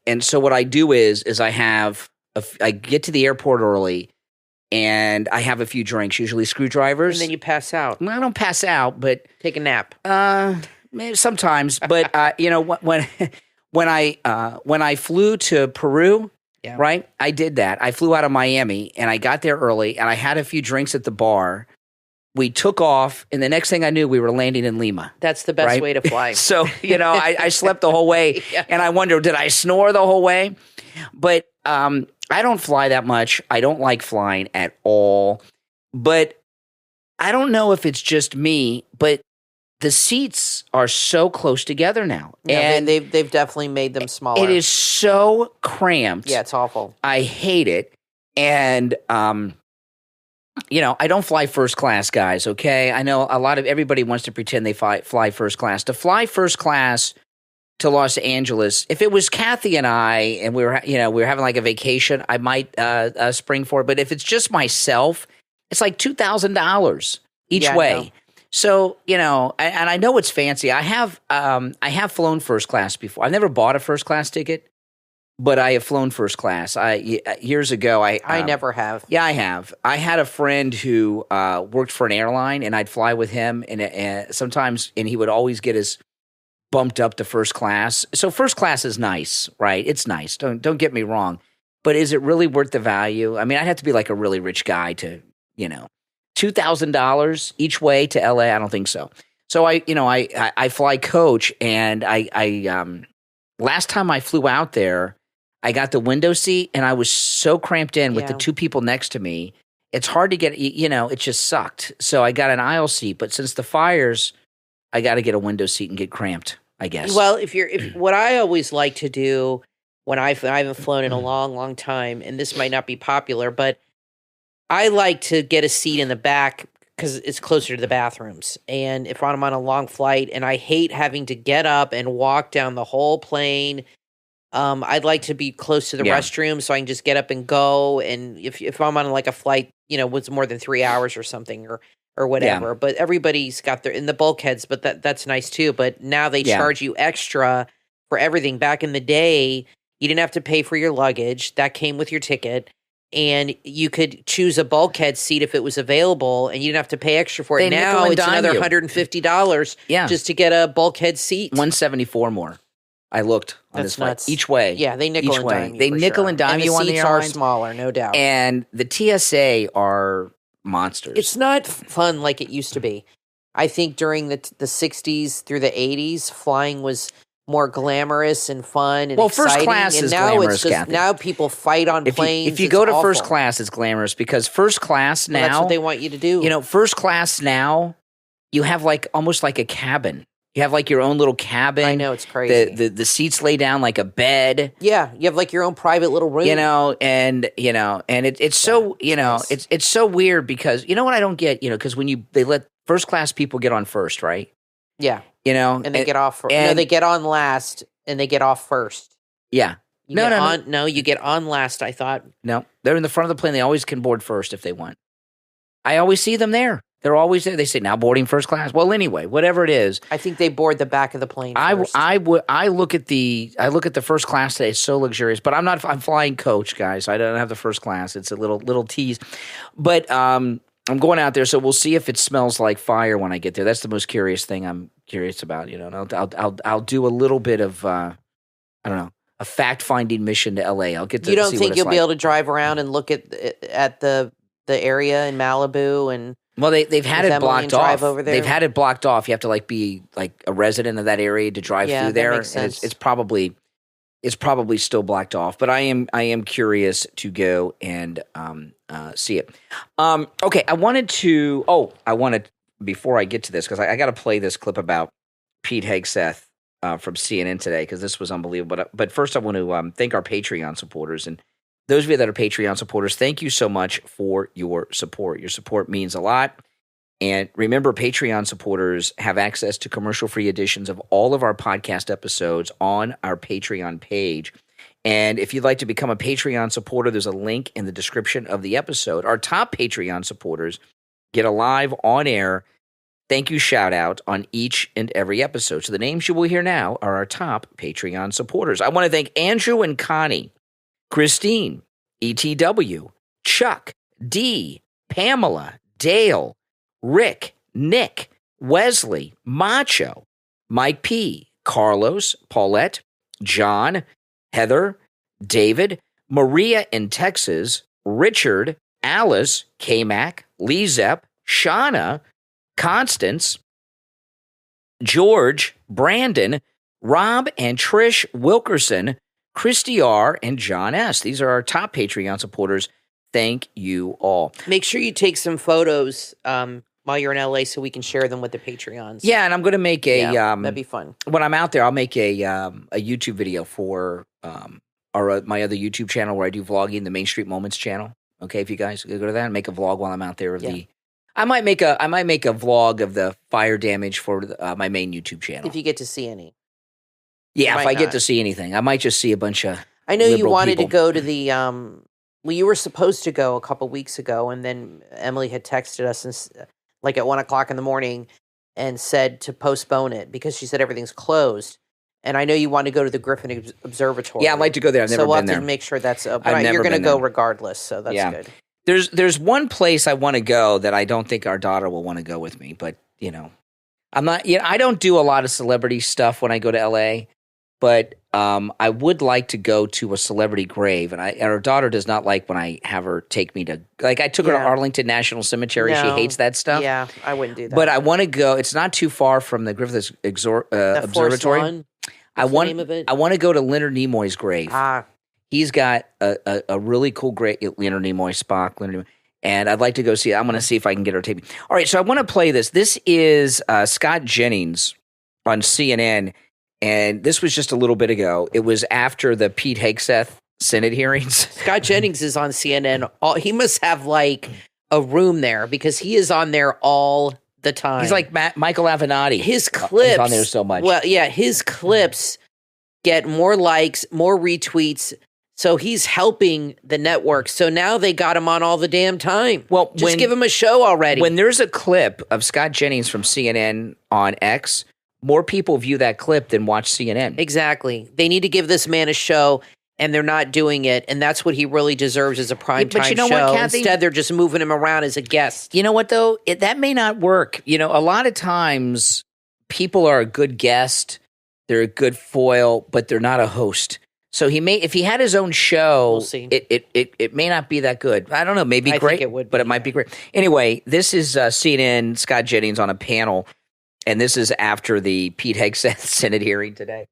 And so what I do is I get to the airport early and I have a few drinks, usually screwdrivers. And then you pass out. Well, I don't pass out, but take a nap. Maybe sometimes, but when I flew to Peru, right? I did that. I flew out of Miami and I got there early and I had a few drinks at the bar. We took off, and the next thing I knew, we were landing in Lima. That's the best way to fly. So, I slept the whole way, and I wonder, did I snore the whole way? But I don't fly that much. I don't like flying at all. But I don't know if it's just me, but the seats are so close together now. Yeah, and they've definitely made them smaller. It is so cramped. Yeah, it's awful. I hate it. And I don't fly first class, guys, okay? I know everybody wants to pretend they fly first class. To fly first class, to Los Angeles. If it was Kathy and I, and we were having like a vacation, I might spring for it. But if it's just myself, it's like $2,000 each way. So, and I know it's fancy. I have flown first class before. I've never bought a first class ticket, but I have flown first class. Years ago, I never have. Yeah, I have. I had a friend who worked for an airline, and I'd fly with him, and sometimes, and he would always get us bumped up to first class. So first class is nice, right? It's nice. Don't get me wrong, but is it really worth the value? I mean, I'd have to be like a really rich guy to, $2,000 each way to LA. I don't think so. So I fly coach, and I last time I flew out there, I got the window seat, and I was so cramped in with the two people next to me. It's hard to get, it just sucked. So I got an aisle seat, but since the fires, I got to get a window seat and get cramped, I guess. Well, if what I always like to do when I haven't flown in a long, long time, and this might not be popular, but I like to get a seat in the back because it's closer to the bathrooms. And if I'm on a long flight, and I hate having to get up and walk down the whole plane, I'd like to be close to the restroom so I can just get up and go. And if I'm on like a flight, with more than 3 hours or something or whatever. Yeah. But everybody's got their in the bulkheads, but that's nice too. But now they charge you extra for everything. Back in the day, you didn't have to pay for your luggage. That came with your ticket. And you could choose a bulkhead seat if it was available, and you didn't have to pay extra for it. Now it's another $150 just to get a bulkhead seat. $174 more. I looked on this flight each way. Yeah, they nickel and dime you. They nickel and dime you on the airlines. The seats are smaller, no doubt. And the TSA are monsters. It's not fun like it used to be. I think during the 60s through the 80s, flying was more glamorous and fun and exciting. First class is glamorous, Kathy. Now people fight on planes. If you go to first class, it's glamorous because first class now... that's what they want you to do. First class now, you have like almost like a cabin. You have like your own little cabin. I know, it's crazy. The seats lay down like a bed. Yeah, you have like your own private little room. And it's so, nice. it's so weird because, you know what I don't get, because when they let first class people get on first, right? Yeah. And they get off first. No, they get on last and they get off first. Yeah. No, you get on last, I thought. No, they're in the front of the plane. They always can board first if they want. I always see them there. They're always there. They say, now boarding first class. Well, anyway, whatever it is. I think they board the back of the plane first. I look at the first class today. It's so luxurious. But I'm flying coach, guys. I don't have the first class. It's a little tease. But I'm going out there, so we'll see if it smells like fire when I get there. That's the most curious thing I'm curious about. And I'll do a little bit of I don't know, a fact-finding mission to LA. I'll get to. You don't think you'll be able to drive around and look at the area in Malibu and? Well, they've had it blocked off. Over there? They've had it blocked off. You have to be a resident of that area to drive through there. That makes sense. It's probably still blocked off. But I am curious to go and see it. Okay, I wanted before I get to this because I got to play this clip about Pete Hegseth from CNN today because this was unbelievable. But first, I want to thank our Patreon supporters. And those of you that are Patreon supporters, thank you so much for your support. Your support means a lot. And remember, Patreon supporters have access to commercial-free editions of all of our podcast episodes on our Patreon page. And if you'd like to become a Patreon supporter, there's a link in the description of the episode. Our top Patreon supporters get a live on-air thank you shout-out on each and every episode. So the names you will hear now are our top Patreon supporters. I want to thank Andrew and Connie, Christine, ETW, Chuck, D, Pamela, Dale, Rick, Nick, Wesley, Macho, Mike P, Carlos, Paulette, John, Heather, David, Maria in Texas, Richard, Alice, K-Mac, LeeZep, Shawna, Constance, George, Brandon, Rob and Trish Wilkerson, Christy R, and John S. These are our top Patreon supporters. Thank you all. Make sure you take some photos while you're in LA so we can share them with the Patreons. Yeah, and I'm going to make a that'd be fun. When I'm out there, I'll make a YouTube video for my other YouTube channel where I do vlogging, the Main Street Moments channel. Okay, if you guys go to that and make a vlog while I'm out there of I might make a vlog of the fire damage for my main YouTube channel. If you get to see any. Yeah, if I get not. to see anything, I might just see a bunch of. I know you liberal wanted people. to go to the. Well, you were supposed to go a couple weeks ago, and then Emily had texted us and like at 1:00 in the morning, and said to postpone it because she said everything's closed. And I know you want to go to the Griffin Observatory. Yeah, I'd like to go there. I've never so we'll been have there. to make sure that's open. I've never You're going to been go there. regardless, so that's good. There's one place I want to go that I don't think our daughter will want to go with me, but I'm not. I don't do a lot of celebrity stuff when I go to LA, but I would like to go to a celebrity grave, and our daughter does not like when I have her take me to. Like I took her to Arlington National Cemetery. No. She hates that stuff. Yeah, I wouldn't do that. But I want to go. It's not too far from the Griffith Observatory. I want to go to Leonard Nimoy's grave. He's got a really cool grave. Leonard Nimoy, Spock, Leonard Nimoy. And I'd like to go see it. I'm going to see if I can get her tape. All right, so I want to play this. This is Scott Jennings on CNN, and this was just a little bit ago. It was after the Pete Hegseth Senate hearings. Scott Jennings is on CNN. He must have like a room there because he is on there all the time. He's like Michael Avenatti. His clips he's on there so much. Well, yeah, his clips get more likes, more retweets. So he's helping the network. So now they got him on all the damn time. Well, just give him a show already. When there's a clip of Scott Jennings from CNN on X, more people view that clip than watch CNN. Exactly. They need to give this man a show, and they're not doing it. And that's what he really deserves as a primetime show. What, Kathy? Instead, they're just moving him around as a guest. You know what, though? That may not work. A lot of times people are a good guest, they're a good foil, but they're not a host. So if he had his own show, we'll see. It may not be that good. I don't know, maybe I great, think it would but it might be great. Anyway, this is CNN, Scott Jennings on a panel, and this is after the Pete Hegseth Senate hearing today.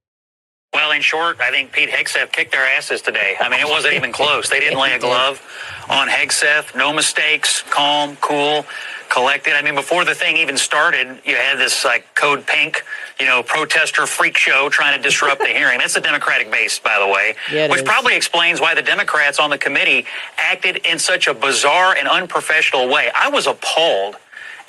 Well, in short, I think Pete Hegseth kicked their asses today. I mean, it wasn't even close. They didn't lay a glove on Hegseth. No mistakes, calm, cool, collected. I mean, before the thing even started, you had this like Code Pink, protester freak show trying to disrupt the hearing. That's the Democratic base, by the way, which probably explains why the Democrats on the committee acted in such a bizarre and unprofessional way. I was appalled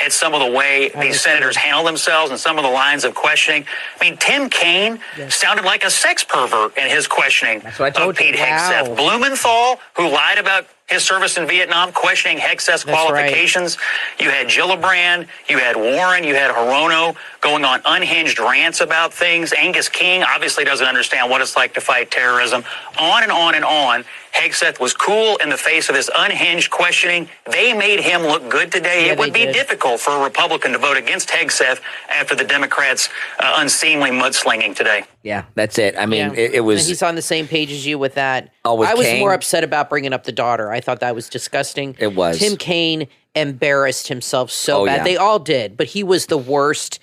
at some of the way these senators handle themselves and some of the lines of questioning. I mean, Tim Kaine sounded like a sex pervert in his questioning of Pete Hegseth. Blumenthal, who lied about his service in Vietnam, questioning Hegseth's qualifications. Right. You had Gillibrand, you had Warren, you had Hirono going on unhinged rants about things. Angus King obviously doesn't understand what it's like to fight terrorism. On and on and on. Hegseth was cool in the face of this unhinged questioning. They made him look good today. It would be difficult for a Republican to vote against Hegseth after the Democrats' unseemly mudslinging today. Yeah, that's it. I mean, it was... He's on the same page as you with that. I was more upset about bringing up the daughter. I thought that was disgusting. It was. Tim Kaine embarrassed himself so bad. Yeah. They all did, but he was the worst.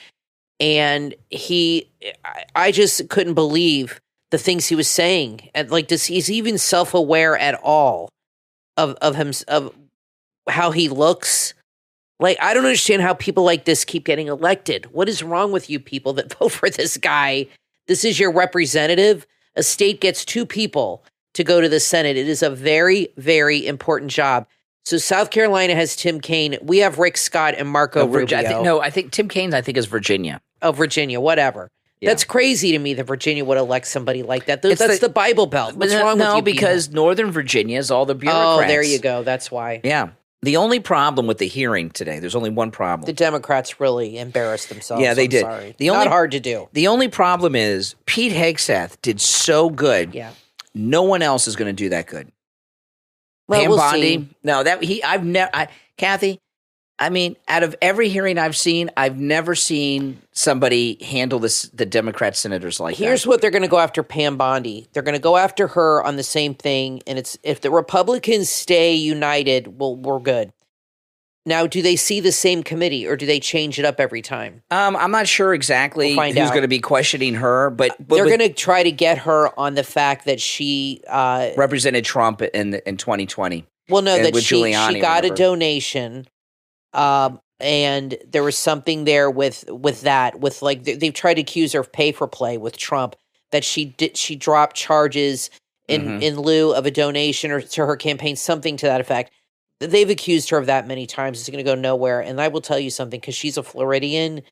And I just couldn't believe the things he was saying. And like, he's even self-aware at all of him, of how he looks. Like, I don't understand how people like this keep getting elected. What is wrong with you people that vote for this guy? This is your representative. A state gets 2 people to go to the Senate. It is a very, very important job. So South Carolina has Tim Kaine. We have Rick Scott and Marco Rubio. I think Tim Kaine, is Virginia. Oh, Virginia, whatever. Yeah. That's crazy to me that Virginia would elect somebody like that. That's the Bible Belt. What's wrong with you? No, because Northern Virginia is all the bureaucrats. Oh, there you go. That's why. Yeah. The only problem with the hearing today, there's only one problem. The Democrats really embarrassed themselves. Yeah, they did. Sorry. Not hard to do. The only problem is Pete Hegseth did so good. Yeah. No one else is going to do that good. Well, Pam we'll Bondi. see. No, Kathy, I mean, out of every hearing I've seen, I've never seen somebody handle the Democrat senators like that. Here's what they're going to go after Pam Bondi. They're going to go after her on the same thing, and it's if the Republicans stay united, well, we're good. Now, do they see the same committee, or do they change it up every time? I'm not sure exactly who's going to be questioning her, but they're going to try to get her on the fact that she represented Trump in 2020. Well, no, that she got a donation. And there was something there with that, with like they've tried to accuse her of pay for play with Trump, that she dropped charges in lieu of a donation or to her campaign, something to that effect. They've accused her of that many times. It's going to go nowhere. And I will tell you something, because she's a Floridian.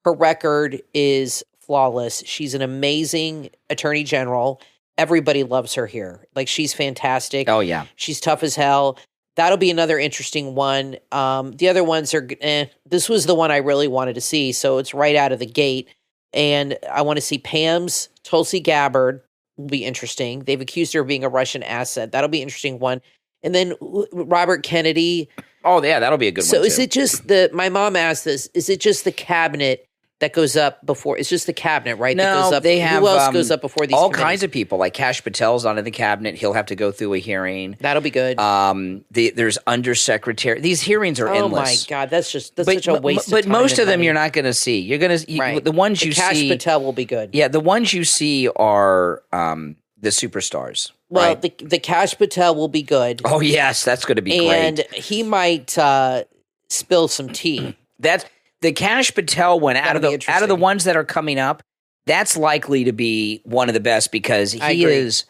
Her record is flawless. She's an amazing attorney general. Everybody loves her here. Like, she's fantastic. Oh, yeah. She's tough as hell. That'll be another interesting one. The other ones are, this was the one I really wanted to see, so it's right out of the gate. And I want to see Pam's Tulsi Gabbard. Will be interesting. They've accused her of being a Russian asset. That'll be an interesting one. And then Robert Kennedy. Oh, yeah, that'll be a good one, So is it just my mom asked this, is it just the cabinet that goes up before? It's just the cabinet, right? No, that goes up. they have who else goes up before these all committees? kinds of people. Like Kash Patel's on in the cabinet. He'll have to go through a hearing. That'll be good. There's undersecretary. These hearings are endless. Oh, my God. That's such a waste But of time most and of them money. you're not going to see. You're going to Right. the ones you Kash see. Patel will be good. Yeah, the ones you see are the superstars. Well, right? the Kash Patel will be good. Oh yes, that's going to be And great. he might spill some tea. That's the Kash Patel one out of That'll be the interesting. ones that are coming up. That's likely to be one of the best because I he agree. is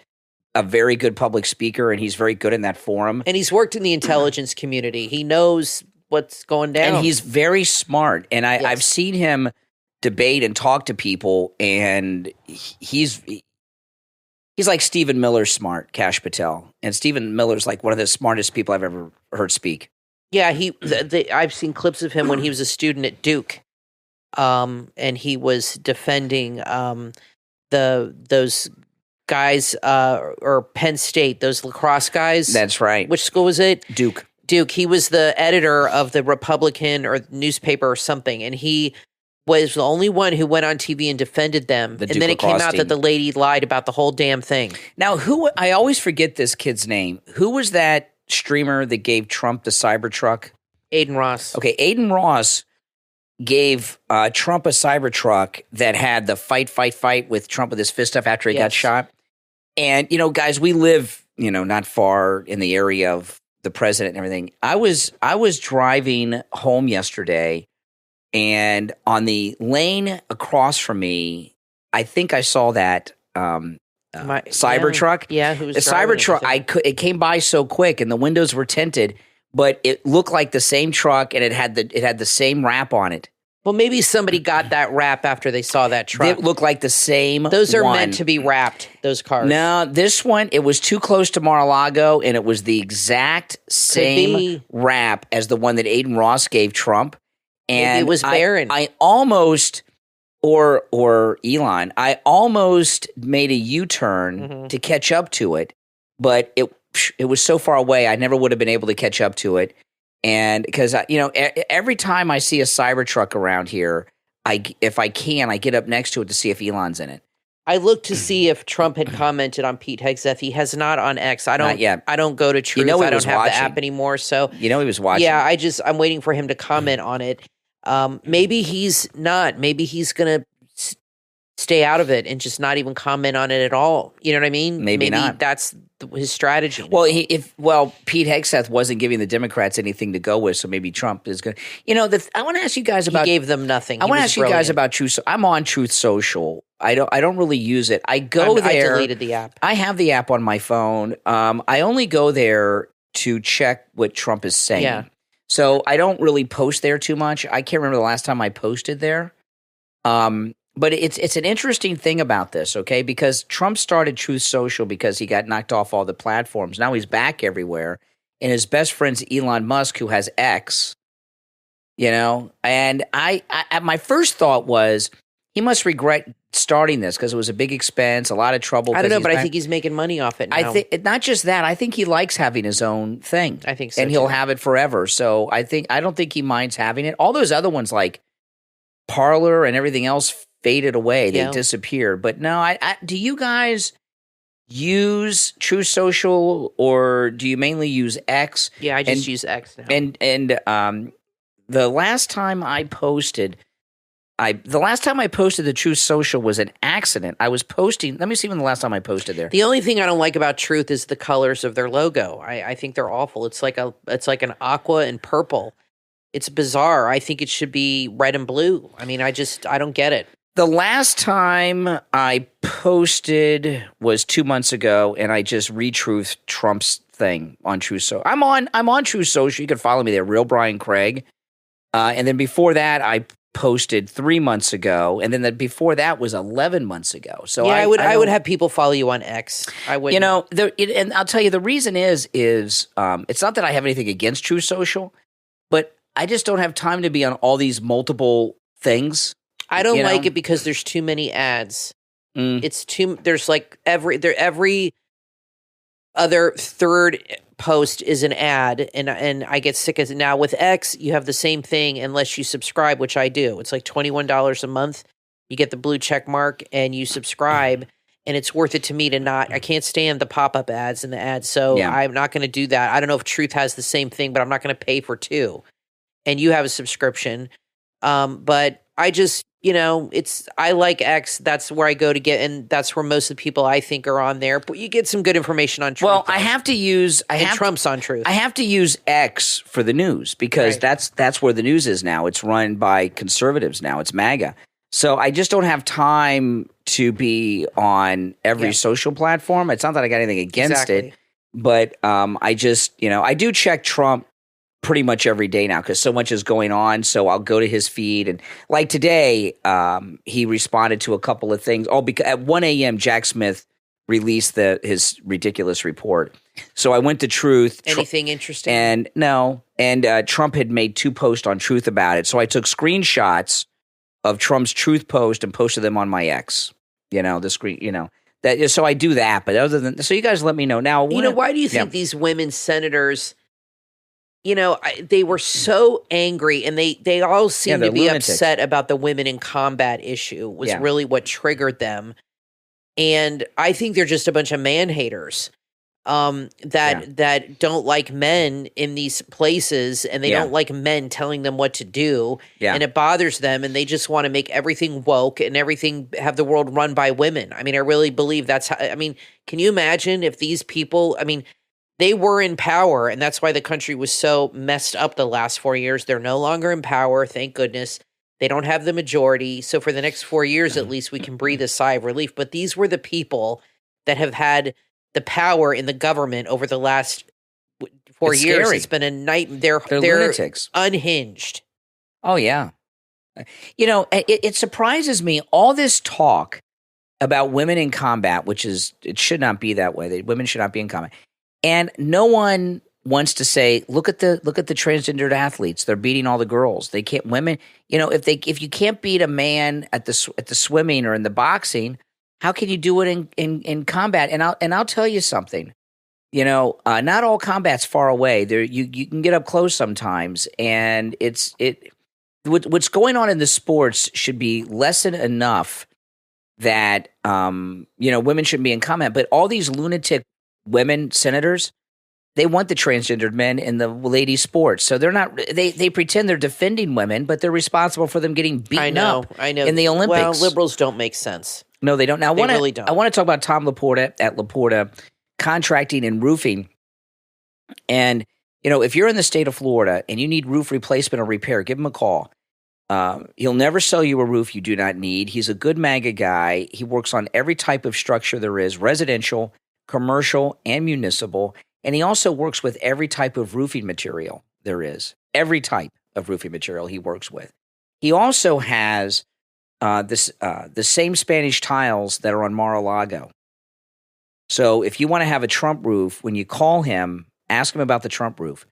a very good public speaker and he's very good in that forum. And he's worked in the intelligence community. He knows what's going down. And he's very smart. And Yes. I've seen him debate and talk to people, and he's like Stephen Miller smart, Kash Patel. And Stephen Miller's like one of the smartest people I've ever heard speak. Yeah, I've seen clips of him when he was a student at Duke, and he was defending those guys or Penn State, those lacrosse guys. That's right. Which school was it? Duke. He was the editor of the Republican or newspaper or something, and he was the only one who went on TV and defended them. The And Duke then it came lacrosse out team. that the lady lied about the whole damn thing. Now, I always forget this kid's name. Who was that streamer that gave Trump the Cybertruck? Aiden Ross. Okay, Aiden Ross gave Trump a Cybertruck that had the fight with Trump with his fist up after he got Yes. shot. And, guys, we live, not far in the area of the president and everything. I was driving home yesterday, and on the lane across from me, I think I saw that Cybertruck. Yeah, who was The driving it, Cybertruck, I think. it came by so quick, and the windows were tinted, but it looked like the same truck, and it had the same wrap on it. Well, maybe somebody got that wrap after they saw that truck. It looked like the same. Those are one. meant to be wrapped, those cars. No, this one, it was too close to Mar-a-Lago, and it was the exact same be. wrap as the one that Aiden Ross gave Trump. And Maybe it was Barron. I almost, or Elon, I almost made a U-turn to catch up to it, but it was so far away, I never would have been able to catch up to it. And because, every time I see a Cybertruck around here, if I can, I get up next to it to see if Elon's in it. I looked to see if Trump had commented on Pete Hegseth. He has not on X. Not yet. I don't go to Truth. He I don't was have watching. the app anymore. So He was watching. yeah, I'm waiting for him to comment on it. Maybe he's not. Maybe he's gonna stay out of it and just not even comment on it at all. You know what I mean? Maybe not. That's his strategy. Well, Pete Hegseth wasn't giving the Democrats anything to go with, so maybe Trump is going to. I want to ask you guys he about. gave them nothing. I He want to was ask you guys brilliant. about Truth. I'm on Truth Social. I don't really use it. I go there. I deleted the app. I have the app on my phone. I only go there to check what Trump is saying. Yeah. So I don't really post there too much. I can't remember the last time I posted there. But it's an interesting thing about this, okay? Because Trump started Truth Social because he got knocked off all the platforms. Now he's back everywhere. And his best friend's Elon Musk, who has X, And my first thought was he must regret starting this because it was a big expense, a lot of trouble. I don't know, but I think he's making money off it now. I think not just that. I think he likes having his own thing. I think so, and he'll too. have it forever. So I don't think he minds having it. All those other ones like Parler and everything else faded away. They Yeah. disappeared. But no, do you guys use True Social or do you mainly use X? Yeah, I just use X now. And the last time I posted the Truth Social was an accident. I was posting. Let me see when the last time I posted there. The only thing I don't like about Truth is the colors of their logo. I think they're awful. It's like an aqua and purple. It's bizarre. I think it should be red and blue. I mean, I don't get it. The last time I posted was 2 months ago, and I just retruthed Trump's thing on Truth Social. I'm on Truth Social. You can follow me there, Real Brian Craig. And then before that, I posted 3 months ago, and then before that was 11 months ago. So yeah, I would have people follow you on X. I would, you know, and I'll tell you the reason is it's not that I have anything against True Social, but I just don't have time to be on all these multiple things. I don't like it because there's too many ads. It's too. There's like every other third post is an ad, and I get sick of it. Now with X, you have the same thing unless you subscribe, which I do. It's like $21 a month. You get the blue check mark and you subscribe, and it's worth it to me to not. I can't stand the pop-up ads and the ads, so I'm not going to do that. I don't know if Truth has the same thing, but I'm not going to pay for two. And you have a subscription, but I just. I like X. That's where I go to get, and that's where most of the people I think are on there. But you get some good information on Truth. Well, I have to use. Trump's on Truth. I have to use X for the news because that's where the news is now. It's run by conservatives now. It's MAGA. So I just don't have time to be on every social platform. It's not that I got anything against it, but I just I do check Trump pretty much every day now because so much is going on. So I'll go to his feed, and like today, he responded to a couple of things. Because at 1 a.m. Jack Smith released his ridiculous report. So I went to Truth. Anything interesting? And no, and Trump had made 2 posts on Truth about it. So I took screenshots of Trump's Truth post and posted them on my X. The screen. That. So I do that, but other than so, you guys let me know now. Why do you think these women senators? They were so angry, and they all seem to be lunatics. upset about the women in combat issue was really what triggered them. And I think they're just a bunch of man haters that don't like men in these places, and they don't like men telling them what to do. Yeah. And it bothers them, and they just want to make everything woke and everything have the world run by women. I mean, I really believe that's how. I mean, can you imagine if these people? I mean. They were in power, and that's why the country was so messed up the last 4 years. They're no longer in power, thank goodness. They don't have the majority. So for the next 4 years, at least, we can breathe a sigh of relief. But these were the people that have had the power in the government over the last 4 years. Scary. It's been a nightmare. They're lunatics. Unhinged. Oh, yeah. It surprises me, all this talk about women in combat, it should not be that way. Women should not be in combat. And no one wants to say, look at the transgendered athletes. They're beating all the girls. They can't women. If you can't beat a man at the swimming or in the boxing, how can you do it in combat? And I'll tell you something. Not all combat's far away. There you can get up close sometimes, and what's going on in the sports should be lesson enough that women shouldn't be in combat. But all these lunatic women senators, they want the transgendered men in the ladies' sports. So they're not. They pretend they're defending women, but they're responsible for them getting beaten up in the Olympics. Well, liberals don't make sense. No, they don't. Now, they really don't. I want to talk about Tom Laporta at Laporta Contracting and Roofing. And if you're in the state of Florida and you need roof replacement or repair, give him a call. He'll never sell you a roof you do not need. He's a good MAGA guy. He works on every type of structure there is, residential, commercial, and municipal. And he also works with every type of roofing material there is. Every type of roofing material he works with. He also has the same Spanish tiles that are on Mar-a-Lago. So if you want to have a Trump roof, when you call him, ask him about the Trump roof.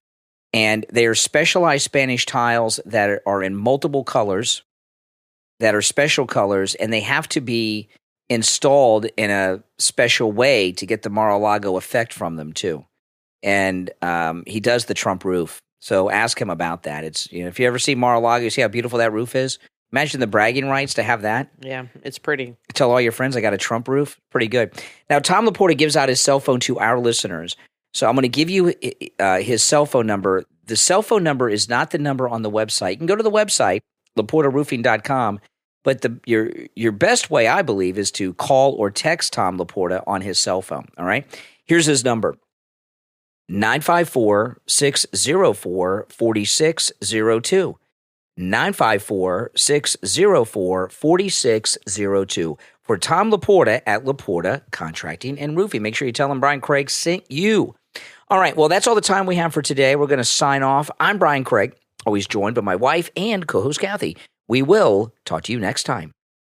And they are specialized Spanish tiles that are in multiple colors, that are special colors, and they have to be installed in a special way to get the Mar-a-Lago effect from them too. And he does the Trump roof. So ask him about that. It's if you ever see Mar-a-Lago, you see how beautiful that roof is. Imagine the bragging rights to have that. Yeah, it's pretty. Tell all your friends I got a Trump roof. Pretty good. Now, Tom Laporta gives out his cell phone to our listeners. So I'm going to give you his cell phone number. The cell phone number is not the number on the website. You can go to the website, LaportaRoofing.com. But your best way, I believe, is to call or text Tom Laporta on his cell phone. All right? Here's his number, 954-604-4602. 954-604-4602 for Tom Laporta at Laporta Contracting and Roofing. Make sure you tell him Brian Craig sent you. All right, well, that's all the time we have for today. We're going to sign off. I'm Brian Craig, always joined by my wife and co-host Kathy. We will talk to you next time.